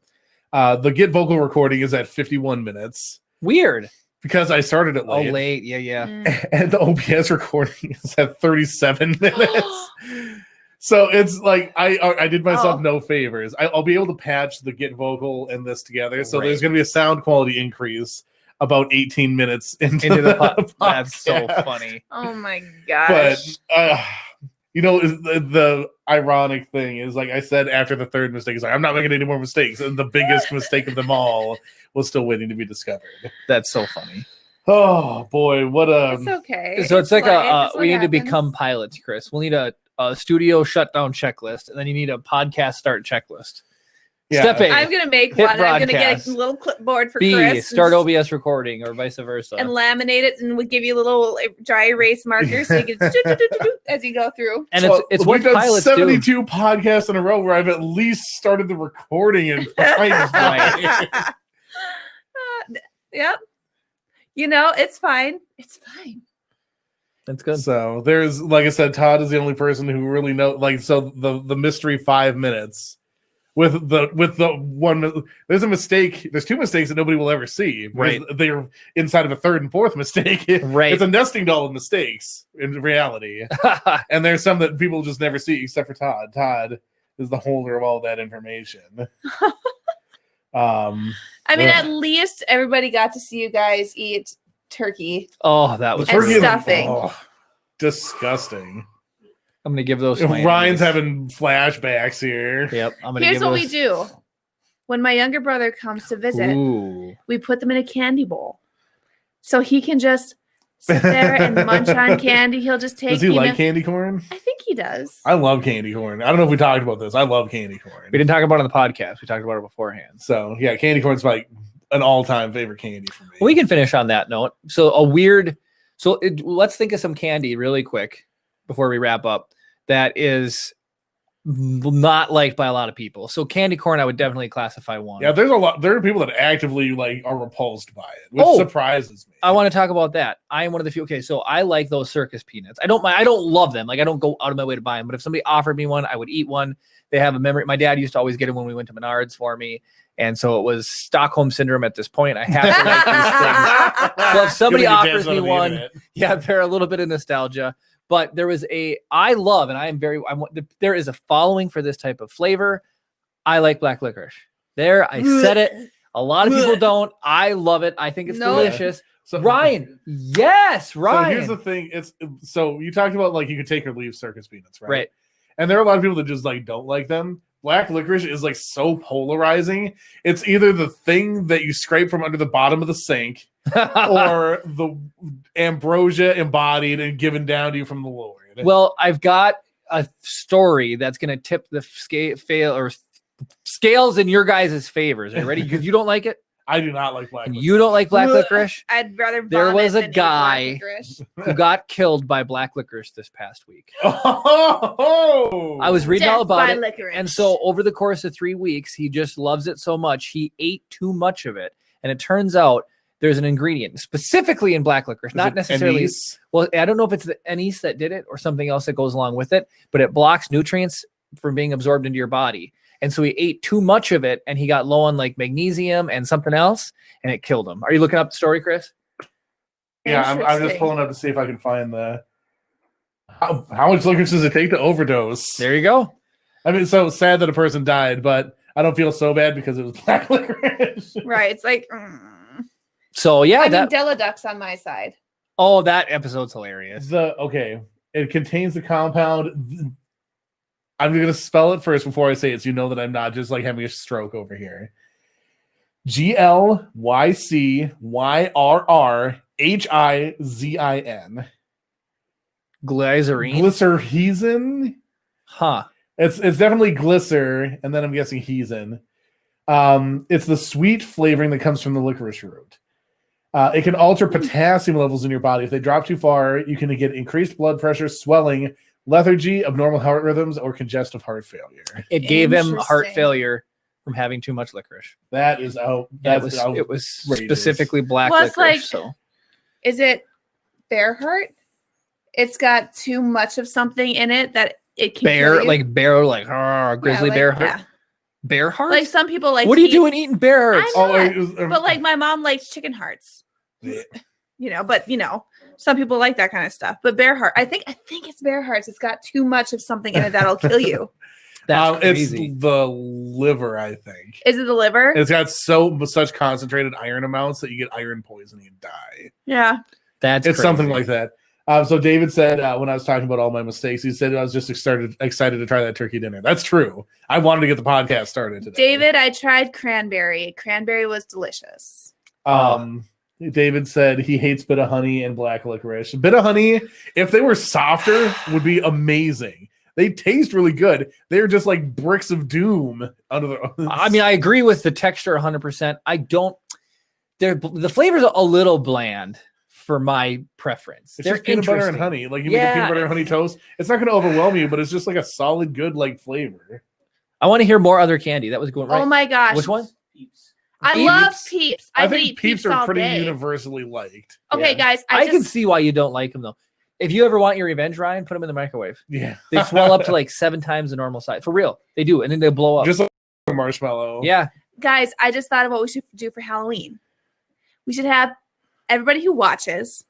The Get Vocal recording is at 51 minutes Weird. because I started it late. Oh, late. Yeah. And the OBS recording is at 37 minutes. So it's like I did myself no favors. I'll be able to patch the Get Vocal and this together. So there's going to be a sound quality increase about 18 minutes into the podcast. That's so funny. Oh my gosh. But the ironic thing is, like I said, after the third mistake, it's like, I'm not making any more mistakes, and the biggest mistake of them all was still waiting to be discovered. That's so funny. Oh boy, what a It's okay. So it's like life. we need to become pilots, Chris. We'll need a studio shutdown checklist, and then you need a podcast start checklist. Yeah. Step A. I'm gonna make Hit one. I'm gonna broadcast. get a little clipboard for B, Chris. start OBS recording, or vice versa. and laminate it, and we'll give you a little dry erase marker so you can as you go through. And it's what we've done pilots 72 podcasts in a row where I've at least started the recording and Yep. It's fine. It's fine. That's good. So there's, like I said, Todd is the only person who really knows. Like, so the mystery 5 minutes with the one, there's a mistake. There's 2 mistakes that nobody will ever see. Right. They're inside of a 3rd and 4th mistake. Right. It's a nesting doll of mistakes in reality. And there's some that people just never see except for Todd. Todd is the holder of all that information. I mean, at least everybody got to see you guys eat turkey. Oh, that was And really stuffing. Disgusting. I'm gonna give those to my Ryan's enemies. having flashbacks here. Yep. I'm gonna Here's give what those. we do. When my younger brother comes to visit, Ooh. we put them in a candy bowl. So he can just sit there and munch on candy. He'll just take Does he like candy corn? I think he does. I love candy corn. I don't know if we talked about this. I love candy corn. We didn't talk about it on the podcast. We talked about it beforehand. So yeah, candy corn's like an all-time favorite candy for me. We can finish on that note. So let's think of some candy really quick before we wrap up that is not liked by a lot of people. So candy corn, I would definitely classify one. Yeah, there are people that actively are repulsed by it, which surprises me. I want to talk about that. I am one of the few. Okay, so I like those circus peanuts. I don't love them. Like, I don't go out of my way to buy them, but if somebody offered me one, I would eat one. They have a memory. My dad used to always get them when we went to Menards for me. And so it was Stockholm syndrome at this point. I have to like these things. So if somebody offers me one, they're a little bit of nostalgia. But there was there is a following for this type of flavor. I like black licorice. I said it. A lot of people don't. I love it. I think it's delicious. So Ryan, yes, Ryan. So here's the thing. So you talked about like you could take or leave circus peanuts, right? Right. And there are a lot of people that just like don't like them. Black licorice is like so polarizing. It's either the thing that you scrape from under the bottom of the sink or the ambrosia embodied and given down to you from the Lord. Well, I've got a story that's going to tip the scales in your guys' favors. Are you ready? Because you don't like it. I do not like black licorice. You don't like black licorice? I'd rather vomit There was a than eat guy black licorice. who got killed by black licorice this past week. Oh, I was reading all Death about by it. licorice. And so over the course of 3 weeks, he just loves it so much. He ate too much of it. And it turns out there's an ingredient specifically in black licorice, not necessarily. Anise? Well, I don't know if it's the anise that did it or something else that goes along with it, but it blocks nutrients from being absorbed into your body. And so he ate too much of it and he got low on like magnesium and something else and it killed him. Are you looking up the story, Chris? Yeah, I'm just pulling up to see if I can find the how much licorice does it take to overdose? There you go. I mean, it's so sad that a person died, but I don't feel so bad because it was black licorice. Right. It's like, So yeah, I mean, Deladuck's on my side. Oh, that episode's hilarious. It contains the compound. I'm going to spell it first before I say it, so you know that I'm not just like having a stroke over here. GLYCYRRHIZIN. Glycerine. Glycerhizin. Huh. It's definitely glycer, and then I'm guessing hesin. It's the sweet flavoring that comes from the licorice root. It can alter potassium levels in your body. If they drop too far, you can get increased blood pressure, swelling, lethargy, abnormal heart rhythms, or congestive heart failure. It gave him heart failure from having too much licorice. That is out. It was specifically black licorice. Like, so, is it bear heart? It's got too much of something in it that it can grizzly bear heart. Yeah. Bear heart? Like some people like. What are you doing eating bear hearts? But like my mom likes chicken hearts. But some people like that kind of stuff. But bear heart, I think it's bear hearts. It's got too much of something in it that'll kill you. That's crazy. It's the liver, I think. Is it the liver? It's got such concentrated iron amounts that you get iron poisoning and die. Yeah. It's crazy. Something like that. So David said when I was talking about all my mistakes, he said I was just excited to try that turkey dinner. That's true. I wanted to get the podcast started today. David, I tried cranberry. Cranberry was delicious. David said he hates bit of honey and black licorice. Bit of honey, if they were softer, would be amazing. They taste really good. They're just like bricks of doom under the. I mean, I agree with the texture 100%. The flavor's a little bland for my preference. It's just peanut butter and honey. Like you make a peanut butter and honey toast. It's not going to overwhelm you, but it's just like a solid, good like flavor. I want to hear more other candy. That was going right. Oh my gosh. Which one? Peeps. I love Peeps. I think Peeps are pretty universally liked. Okay, guys. I can see why you don't like them though. If you ever want your revenge, Ryan, put them in the microwave. Yeah. They swell up to like 7 times the normal size. For real. They do. And then they blow up. Just like a marshmallow. Yeah. Guys, I just thought of what we should do for Halloween. We should have everybody who watches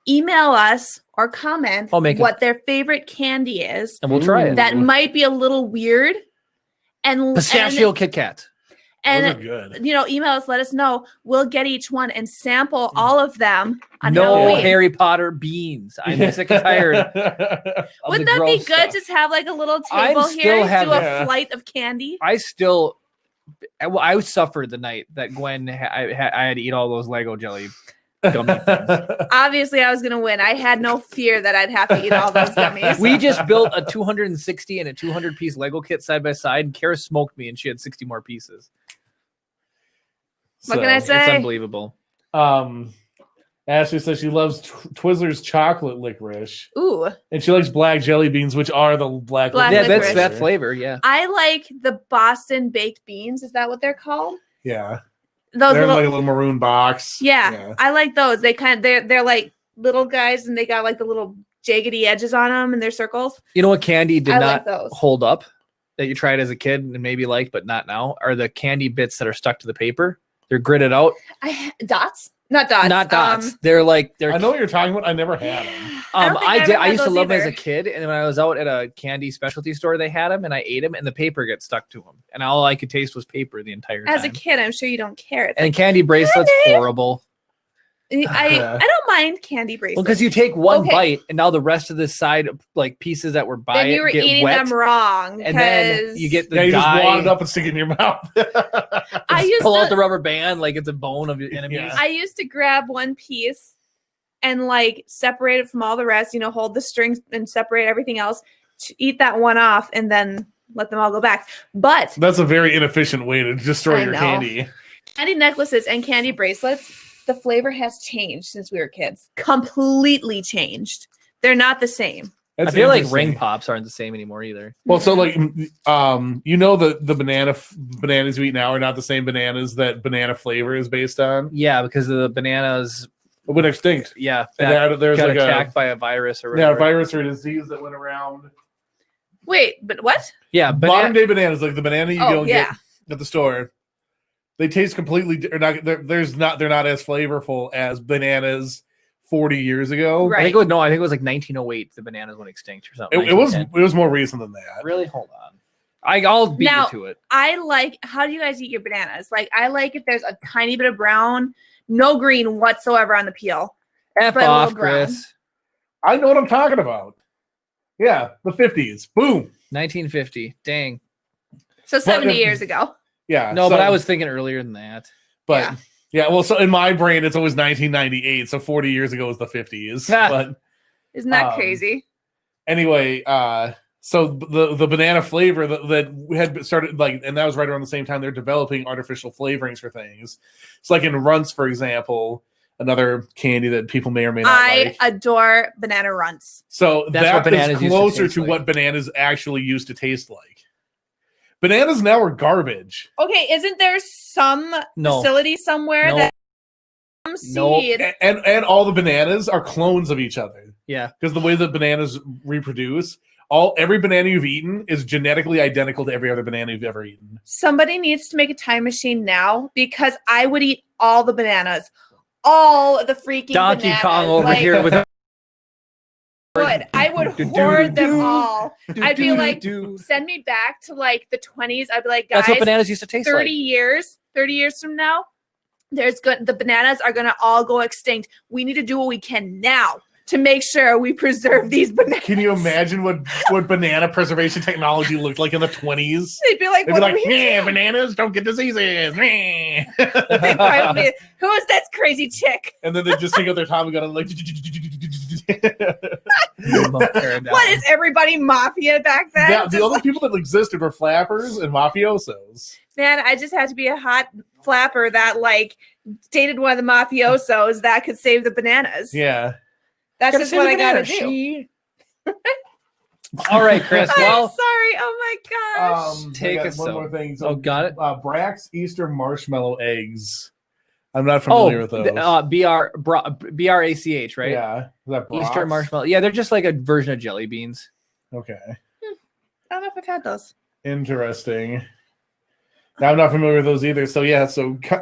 email us or comment what their favorite candy is. And we'll try it. That might be a little weird. And pistachio Kit Kat. And email us, let us know. We'll get each one and sample all of them on Halloween. Harry Potter beans. I'm sick and tired. Wouldn't that be good? Stuff. Just have like a little table here, do a flight of candy. I suffered the night that Gwen I had to eat all those Lego jelly gummy things. Obviously, I was going to win. I had no fear that I'd have to eat all those gummies. We just built a 260 and a 200 piece Lego kit side by side, and Kara smoked me, and she had 60 more pieces. What can I say? It's unbelievable. Ashley says she loves Twizzlers chocolate licorice. Ooh. And she likes black jelly beans, which are the black licorice. Yeah, that's that flavor, yeah. I like the Boston baked beans. Is that what they're called? Yeah. They're in like a little maroon box. Yeah. I like those. They're like little guys and they got like the little jaggedy edges on them and they're circles. You know what candy did not hold up that you tried as a kid and maybe liked but not now are the candy bits that are stuck to the paper. They're gritted out. Dots? Not dots. Not dots. I know what you're talking about. I never had them. I used to love them as a kid, and when I was out at a candy specialty store, they had them, and I ate them, and the paper got stuck to them, and all I could taste was paper the entire time. As a kid, I'm sure you don't care. And candy bracelets, horrible. I don't mind candy bracelets. Well, because you take one bite, and now the rest of the side, like pieces that were by you were eating wet, them wrong, and then you get the you just wad it up and stick it in your mouth. I used pull out the rubber band like it's a bone of your enemies. Yeah. I used to grab one piece and like separate it from all the rest. Hold the strings and separate everything else. Eat that one off, and then let them all go back. But that's a very inefficient way to destroy your candy. Candy necklaces and candy bracelets. The flavor has changed since we were kids. Completely changed. They're not the same. I feel like ring pops aren't the same anymore either. Well, so like, the bananas you eat now are not the same bananas that banana flavor is based on. Yeah, because the bananas went extinct. Yeah, there's got like attacked by a virus or whatever. a virus or a disease that went around. Wait, but what? Yeah, modern day bananas, like the banana you go and yeah. get at the store, they taste completely. They're not as flavorful as bananas 40 years ago. Right. I think it was like 1908. The bananas went extinct or something. It was more recent than that. Really? Hold on. I'll beat you to it. I like. How do you guys eat your bananas? Like, I like if there's a tiny bit of brown, no green whatsoever on the peel. F off, Chris. I know what I'm talking about. Yeah, the 50s. Boom. 1950. Dang. So 70 years ago. Yeah. No, but I was thinking earlier than that. But yeah, well, so in my brain, it's always 1998. So 40 years ago was the 50s. But isn't that crazy? Anyway, so the banana flavor that had started and that was right around the same time they're developing artificial flavorings for things. It's like in Runts, for example, another candy that people may or may not like. I adore banana Runts. So that is closer to what bananas actually used to taste like. Bananas now are garbage. Okay, isn't there some facility somewhere that seed? And all the bananas are clones of each other. Yeah. Because the way that bananas reproduce, every banana you've eaten is genetically identical to every other banana you've ever eaten. Somebody needs to make a time machine now because I would eat all the bananas. All the freaking Donkey bananas. Kong over here with I would hoard them all. I'd be like, send me back to like the 20s. I'd be like, guys, that's what bananas used to taste 30 years from now, the bananas are gonna all go extinct. We need to do what we can now to make sure we preserve these bananas. Can you imagine what banana preservation technology looked like in the 20s? They'd be like, bananas don't get diseases. They'd probably be, who is that crazy chick? And then they just take out their Tommy gun and like. What is everybody mafia back then? Yeah, the only people that existed were flappers and mafiosos. Man, I just had to be a hot flapper that like dated one of the mafiosos that could save the bananas. Yeah. That's just what I gotta do. All right, Chris. Well, I'm sorry. Oh my gosh. Take us one more thing. So, got it. Brax Easter marshmallow eggs. I'm not familiar with those. BRACH, right? Yeah. Is that Easter marshmallow. Yeah, they're just like a version of jelly beans. Okay. I don't know if I've had those. Interesting. Now, I'm not familiar with those either. So yeah,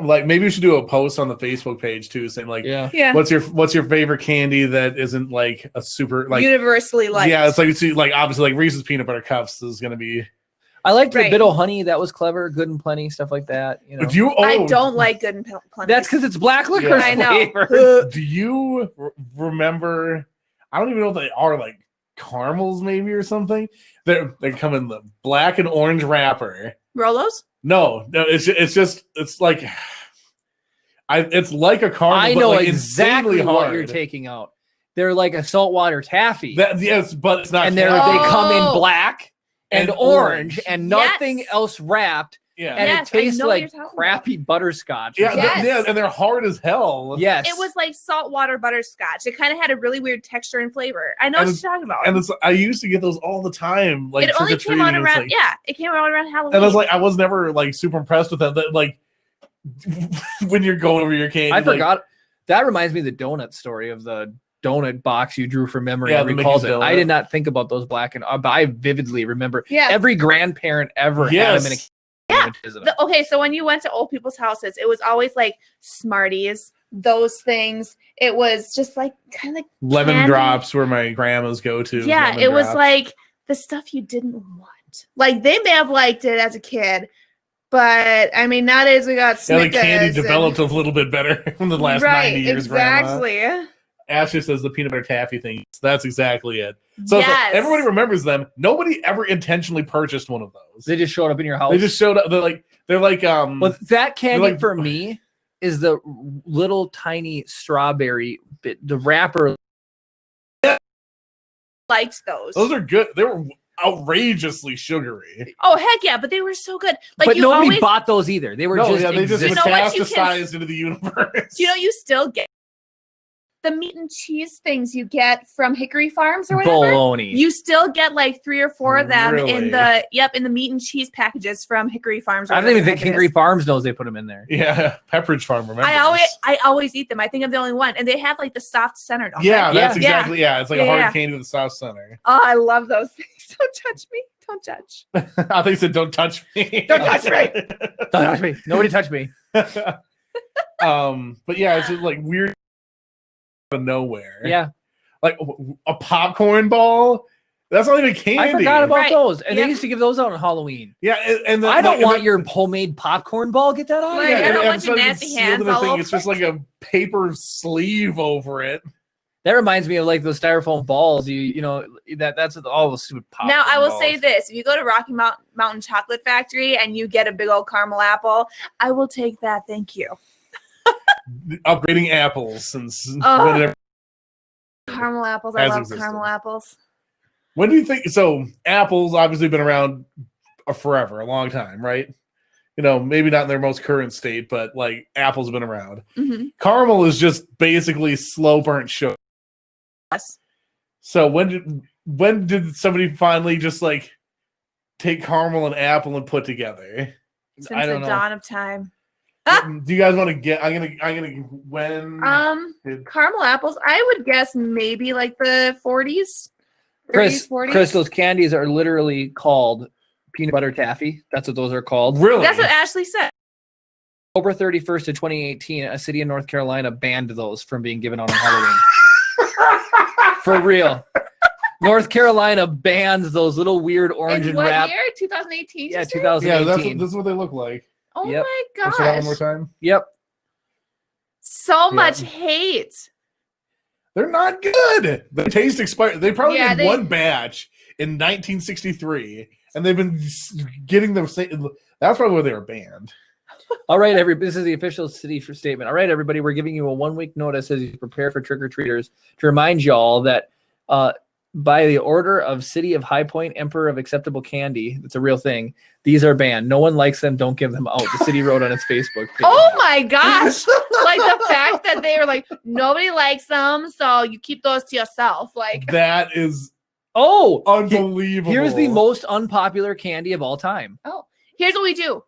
like maybe we should do a post on the Facebook page too, saying like, what's your favorite candy that isn't like a super like universally liked? Yeah, it's like obviously like Reese's peanut butter cups is gonna be. I liked the Biddle honey. That was clever. Good and Plenty, stuff like that. You know. I don't like Good and Plenty. That's because it's black licorice. I know. Do you remember? I don't even know if they are like caramels, maybe or something. They come in the black and orange wrapper. Rolos? No, it's like it's like a caramel. I know but like exactly insanely what hard. you're taking out. They're like a saltwater taffy. Yes, but it's not. And they come in black and orange and nothing else wrapped. Yeah, and it tastes like crappy butterscotch. Yeah, and they're hard as hell. Yes, it was like saltwater butterscotch. It kind of had a really weird texture and flavor. I know what you're talking about. And I used to get those all the time. Like it only came out around. It came out around Halloween. And I was never like super impressed with that. Like when you're going over your candy, I forgot. That reminds me of the donut story of the donut box you drew from memory. Yeah, I recalled it. I did not think about those black and but I vividly remember. Yeah. Every grandparent ever had them in a. Yeah. Okay, so when you went to old people's houses, it was always like Smarties, those things. It was just like kind of like lemon candy. Drops were my grandma's go-to. Yeah, it was like the stuff you didn't want. Like they may have liked it as a kid, but I mean nowadays we got Snickers. The candy developed a little bit better in the last 90 years. Exactly. Grandma. Ashley says the peanut butter taffy thing. That's exactly it. So everybody remembers them. Nobody ever intentionally purchased one of those. They just showed up in your house. They just showed up. They're like Well, that candy for me is the little tiny strawberry bit. The wrapper. Liked those. Those are good. They were outrageously sugary. Oh heck yeah! But they were so good. Like, but nobody bought those either. They were they just existing. metastasized into the universe. You still get the meat and cheese things you get from Hickory Farms or whatever. Bologna. You still get like 3 or 4 of them Really? in the meat and cheese packages from Hickory Farms. Or I don't even think whatever the heck it Hickory is. Farms knows they put them in there. Yeah, Pepperidge Farm. Remember? I always eat them. I think I'm the only one, and they have like the soft center. Don't Yeah, they? that's exactly. Yeah, it's like a Yeah, hard yeah. candy with a soft center. Oh, I love those things. Don't touch me. Don't judge. I think you said, "Don't touch me." Don't touch me. Don't touch me. Nobody touch me. But yeah, it's just like weird out of nowhere. Yeah, Like a popcorn ball. That's not even candy. I forgot about Right. those, and Yep. they used to give those out on Halloween. Yeah, and then, I don't like, want and your homemade popcorn ball. Get that out of Like, here. I don't and want your instead of nasty sealed hands in a all thing, over it's just like a paper sleeve over it. That reminds me of like those styrofoam balls. You know that's all those stupid popcorn Now I will balls. say this: if you go to Rocky Mountain Chocolate Factory and you get a big old caramel apple, I will take that. Thank you. Upgrading apples since Oh. whenever. Caramel apples. I Has love existed. caramel apples. When do you think? So apples obviously been around forever, a long time, right? You know, maybe not in their most current state, but like apples have been around. Mm-hmm. Caramel is just basically slow burnt sugar. Yes. So when did somebody finally just like take caramel and apple and put together? Since I the don't know. dawn of time. Do you guys want to get? I'm gonna when did- Caramel apples. I would guess maybe like the 40s. 30s, 40s. Chris, those candies are literally called peanut butter taffy. That's what those are called. really? That's what Ashley said. October 31st of 2018, a city in North Carolina banned those from being given out on Halloween. For real. North Carolina bans those little weird orange In and what wrap. year? 2018. Yeah, you say? 2018. this is what they look like. Oh Yep. my Let's say that one more gosh. time. Yep. So much hate. They're not good. The taste expired. They probably Yeah, did one batch in 1963, and they've been getting them. That's probably where they were banned. All right, everybody. This is the official city for statement. All right, everybody. We're giving you a 1-week notice as you prepare for trick-or-treaters to remind y'all that by the order of City of High Point, Emperor of Acceptable Candy, it's a real thing, these are banned. No one likes them. Don't give them out. The city wrote on its Facebook page. Oh my gosh. Like the fact that they were like, nobody likes them, so you keep those to yourself. Like, That is Oh, unbelievable. here's the most unpopular candy of all time. oh, here's what we do.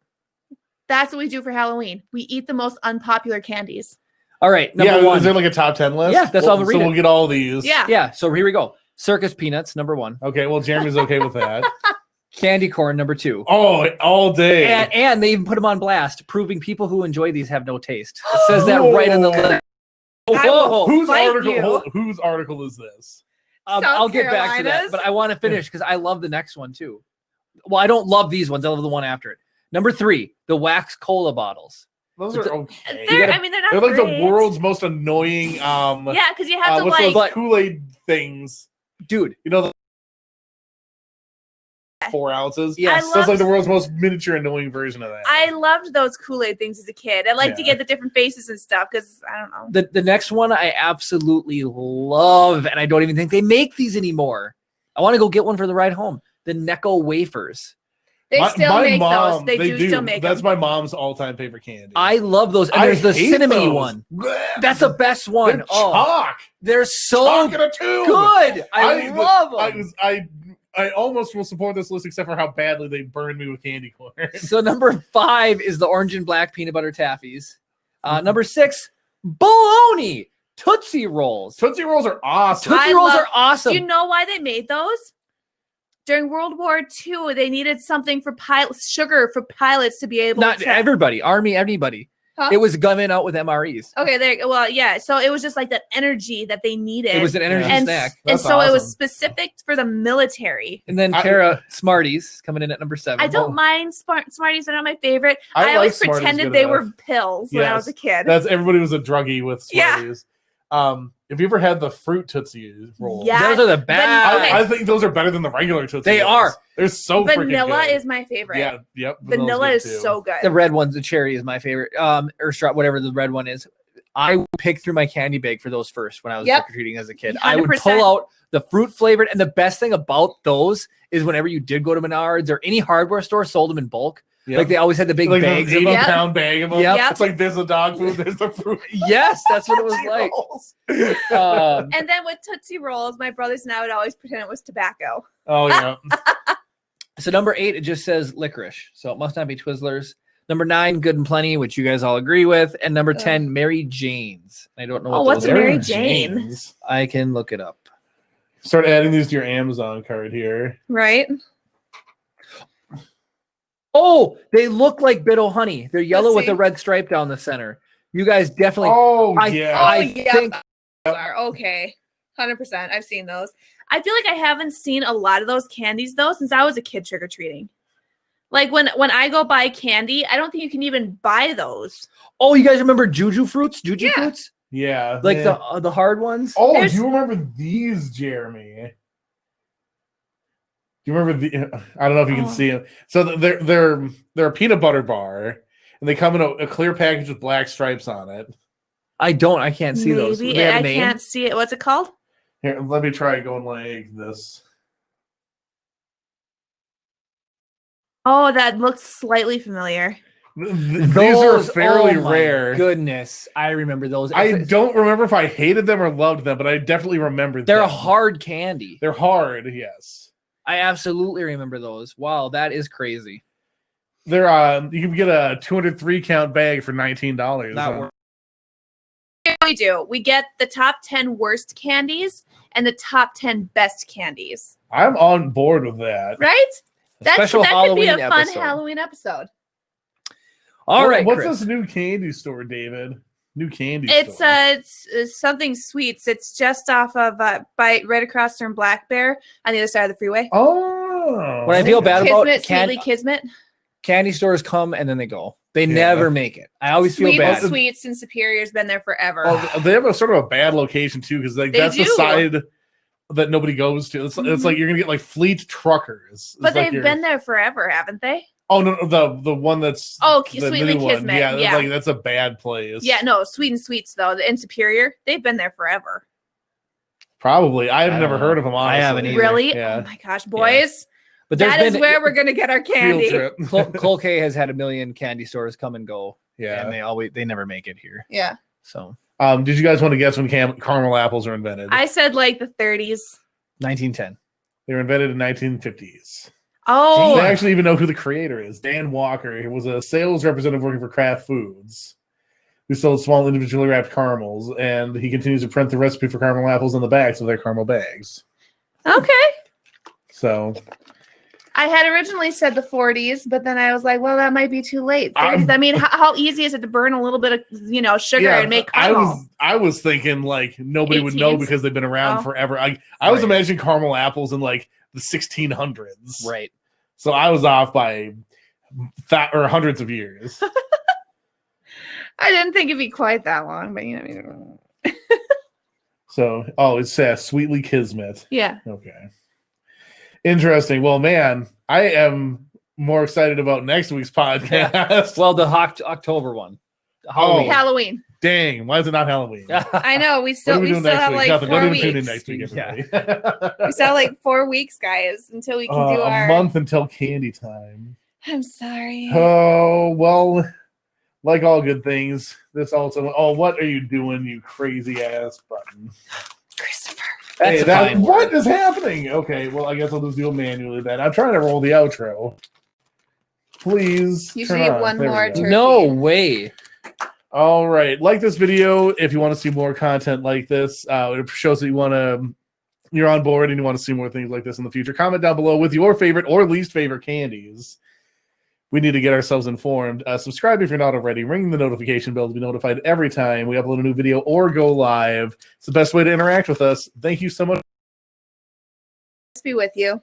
That's what we do for Halloween. We eat the most unpopular candies. All right, number one. Is there like a top 10 list? Yeah, that's all I'm So reading. we'll get all these. Yeah. Yeah, so here we go. Circus peanuts, number 1. Okay. Well, Jeremy's okay with that. Candy corn, number 2. Oh, all day. And they even put them on blast, proving people who enjoy these have no taste. It says that right in the list. I will Whoa. fight you. Whose article is this? South I'll get back to that, Carolinas. but I want to finish because I love the next one too. Well, I don't love these ones. I love the one after it. Number 3, the wax cola bottles. Those It's are a- okay. They're gotta- not They're like great. the world's most annoying. Yeah, because you have to what's like. those Kool-Aid things? Dude, You know, the 4 ounces. yes. I That's love- like the world's most miniature annoying version of that. I loved those Kool-Aid things as a kid. I like to Yeah. get the different faces and stuff because I don't know. The next one I absolutely love, and I don't even think they make these anymore. I want to go get one for the ride home. The Necco wafers. They My- still my make those. mom- They do still make That's them. my mom's all-time favorite candy. I love those. And I there's the hate cinnamon those. one. Blech. That's the best one. They're Oh, chalk. they're so Chalk in a tube. good. I love them. I almost will support this list except for how badly they burned me with candy corn. So number 5 is the orange and black peanut butter taffies. Number 6, bologna Tootsie Rolls. Tootsie Rolls are awesome. Tootsie I Rolls love- are awesome. Do you know why they made those? During World War II, they needed something for pilots, sugar for pilots to be able Not to. everybody, army, anybody. Huh? It was coming out with MREs. Okay, there. Well, yeah. So it was just like that energy that they needed. It was an energy and, snack. and That's so it was awesome. specific for the military. And then I- Tara Smarties coming in at number 7. I don't mind Smarties; they're not my favorite. I I always like Smarties pretended good they enough. were pills when I was a kid. That's everybody was a druggie with Yeah. Smarties. Have you ever had the fruit Tootsie Rolls? Yeah. Those are the best. Okay. I think those are better than the regular Tootsie They Rolls. are. They're so freaking Vanilla good. is my favorite. Yeah, yep. Vanilla vanilla's is good too. so good. The red ones, the cherry is my favorite. Or whatever the red one is. I would pick through my candy bag for those first when I was Yep. trick-or-treating as a kid. I would 100%. pull out the fruit flavored, and the best thing about those is whenever you did go to Menards or any hardware store sold them in bulk, Yep. Like they always had the big like bags the of 80 them. pound bag of them. Yep. It's like there's the dog food, there's the fruit. Yes, that's what it was like. And then with Tootsie Rolls, my brothers and I would always pretend it was tobacco. Oh yeah. So number 8, it just says licorice, so it must not be Twizzlers. Number 9, Good and Plenty, which you guys all agree with, and number 10, Mary Jane's. I don't know what what's those are. Mary Jane? I can look it up. Start adding these to your Amazon card here. Right? Oh, they look like Bit O' Honey. They're yellow Let's with see. a red stripe down the center. You guys definitely. Oh I yeah. think Are okay. 100%. I've seen those. I feel like I haven't seen a lot of those candies though since I was a kid trick-or-treating. Like when I go buy candy, I don't think you can even buy those. Oh, you guys remember Juju fruits? Juju fruits? Yeah. Like yeah. the hard ones? Oh, There's- do you remember these, Jeremy? Do you remember the? I don't know if you can see them. So they're a peanut butter bar, and they come in a clear package with black stripes on it. I can't see those. Do Maybe they have a I name? can't see it. What's it called? Here, let me try going like this. Oh, that looks slightly familiar. These are fairly oh my rare. Goodness, I remember those. I don't remember if I hated them or loved them, but I definitely remember They're them. a hard candy. They're hard, yes. I absolutely remember those. Wow, that is crazy. They're you can get a 203 count bag for $19. Not worth. We do. We get the top 10 worst candies and the top 10 best candies. I'm on board with that. Right? That could be Halloween a fun episode. Halloween episode. All right, What's Chris. this new candy store, David? New candy It's store. it's something sweets. It's just off of right across from Black Bear on the other side of the freeway. Oh. What I feel bad about Kismet, Sweetly Kismet. candy stores come and then they go. They never make it. I always feel bad. Sweets and Superior's been there forever. Oh, they have a sort of a bad location too, because like They that's the do. side that nobody goes to. It's like you're gonna get like Fleet Truckers. But It's like they've been there forever, haven't they? Oh no, the one that's the Sweetly new one. Kismet. Yeah, Yeah. like that's a bad place. Yeah, no, Sweet and Sweets though, in Superior, they've been there forever. Probably. I've I never don't know. heard of them. Honestly. I haven't either. Really? Yeah. Oh my gosh, boys. But That is been, where we're gonna get our Field candy. trip. Cole K has had a million candy stores come and go. Yeah. And they never make it here. Yeah. So Did you guys want to guess when caramel apples were invented? I said like the 30s. 1910. They were invented in 1950s. Oh, They actually even know who the creator is. Dan Walker. He was a sales representative working for Kraft Foods, who sold small individually wrapped caramels, and he continues to print the recipe for caramel apples on the backs of their caramel bags. okay. So I had originally said the 40s, but then I was like, well, that might be too late. 30s, I mean, how easy is it to burn a little bit of, sugar and make caramel? I was thinking like nobody would know 18s? because they've been around Oh. forever. I was Right. imagining caramel apples in like the 1600s. Right. So I was off by hundreds of years. I didn't think it'd be quite that long, but So, it says Sweetly Kismet. yeah. Okay. Interesting. Well, man, I am more excited about next week's podcast. Well, the October one. Halloween. Halloween. Dang, why is it not Halloween? I know. We What still are we doing next have week? like Nothing. 4 Don't even tune in weeks. next week, Yeah. everybody. We still have like 4 weeks, guys, until we can do A our. month until candy time. I'm sorry. Oh, well, like all good things, this also. Oh, what are you doing, you crazy ass button? Christopher. That's a fine what word. is happening? Okay, well, I guess I'll just do it manually then. I'm trying to roll the outro. Please. You turn should get on. one There we more go. turkey. No way. All right. Like this video if you want to see more content like this. It shows that you're on board and you want to see more things like this in the future. Comment down below with your favorite or least favorite candies. We need to get ourselves informed. Subscribe if you're not already. Ring the notification bell to be notified every time we upload a new video or go live. It's the best way to interact with us. Thank you so much. Be with you.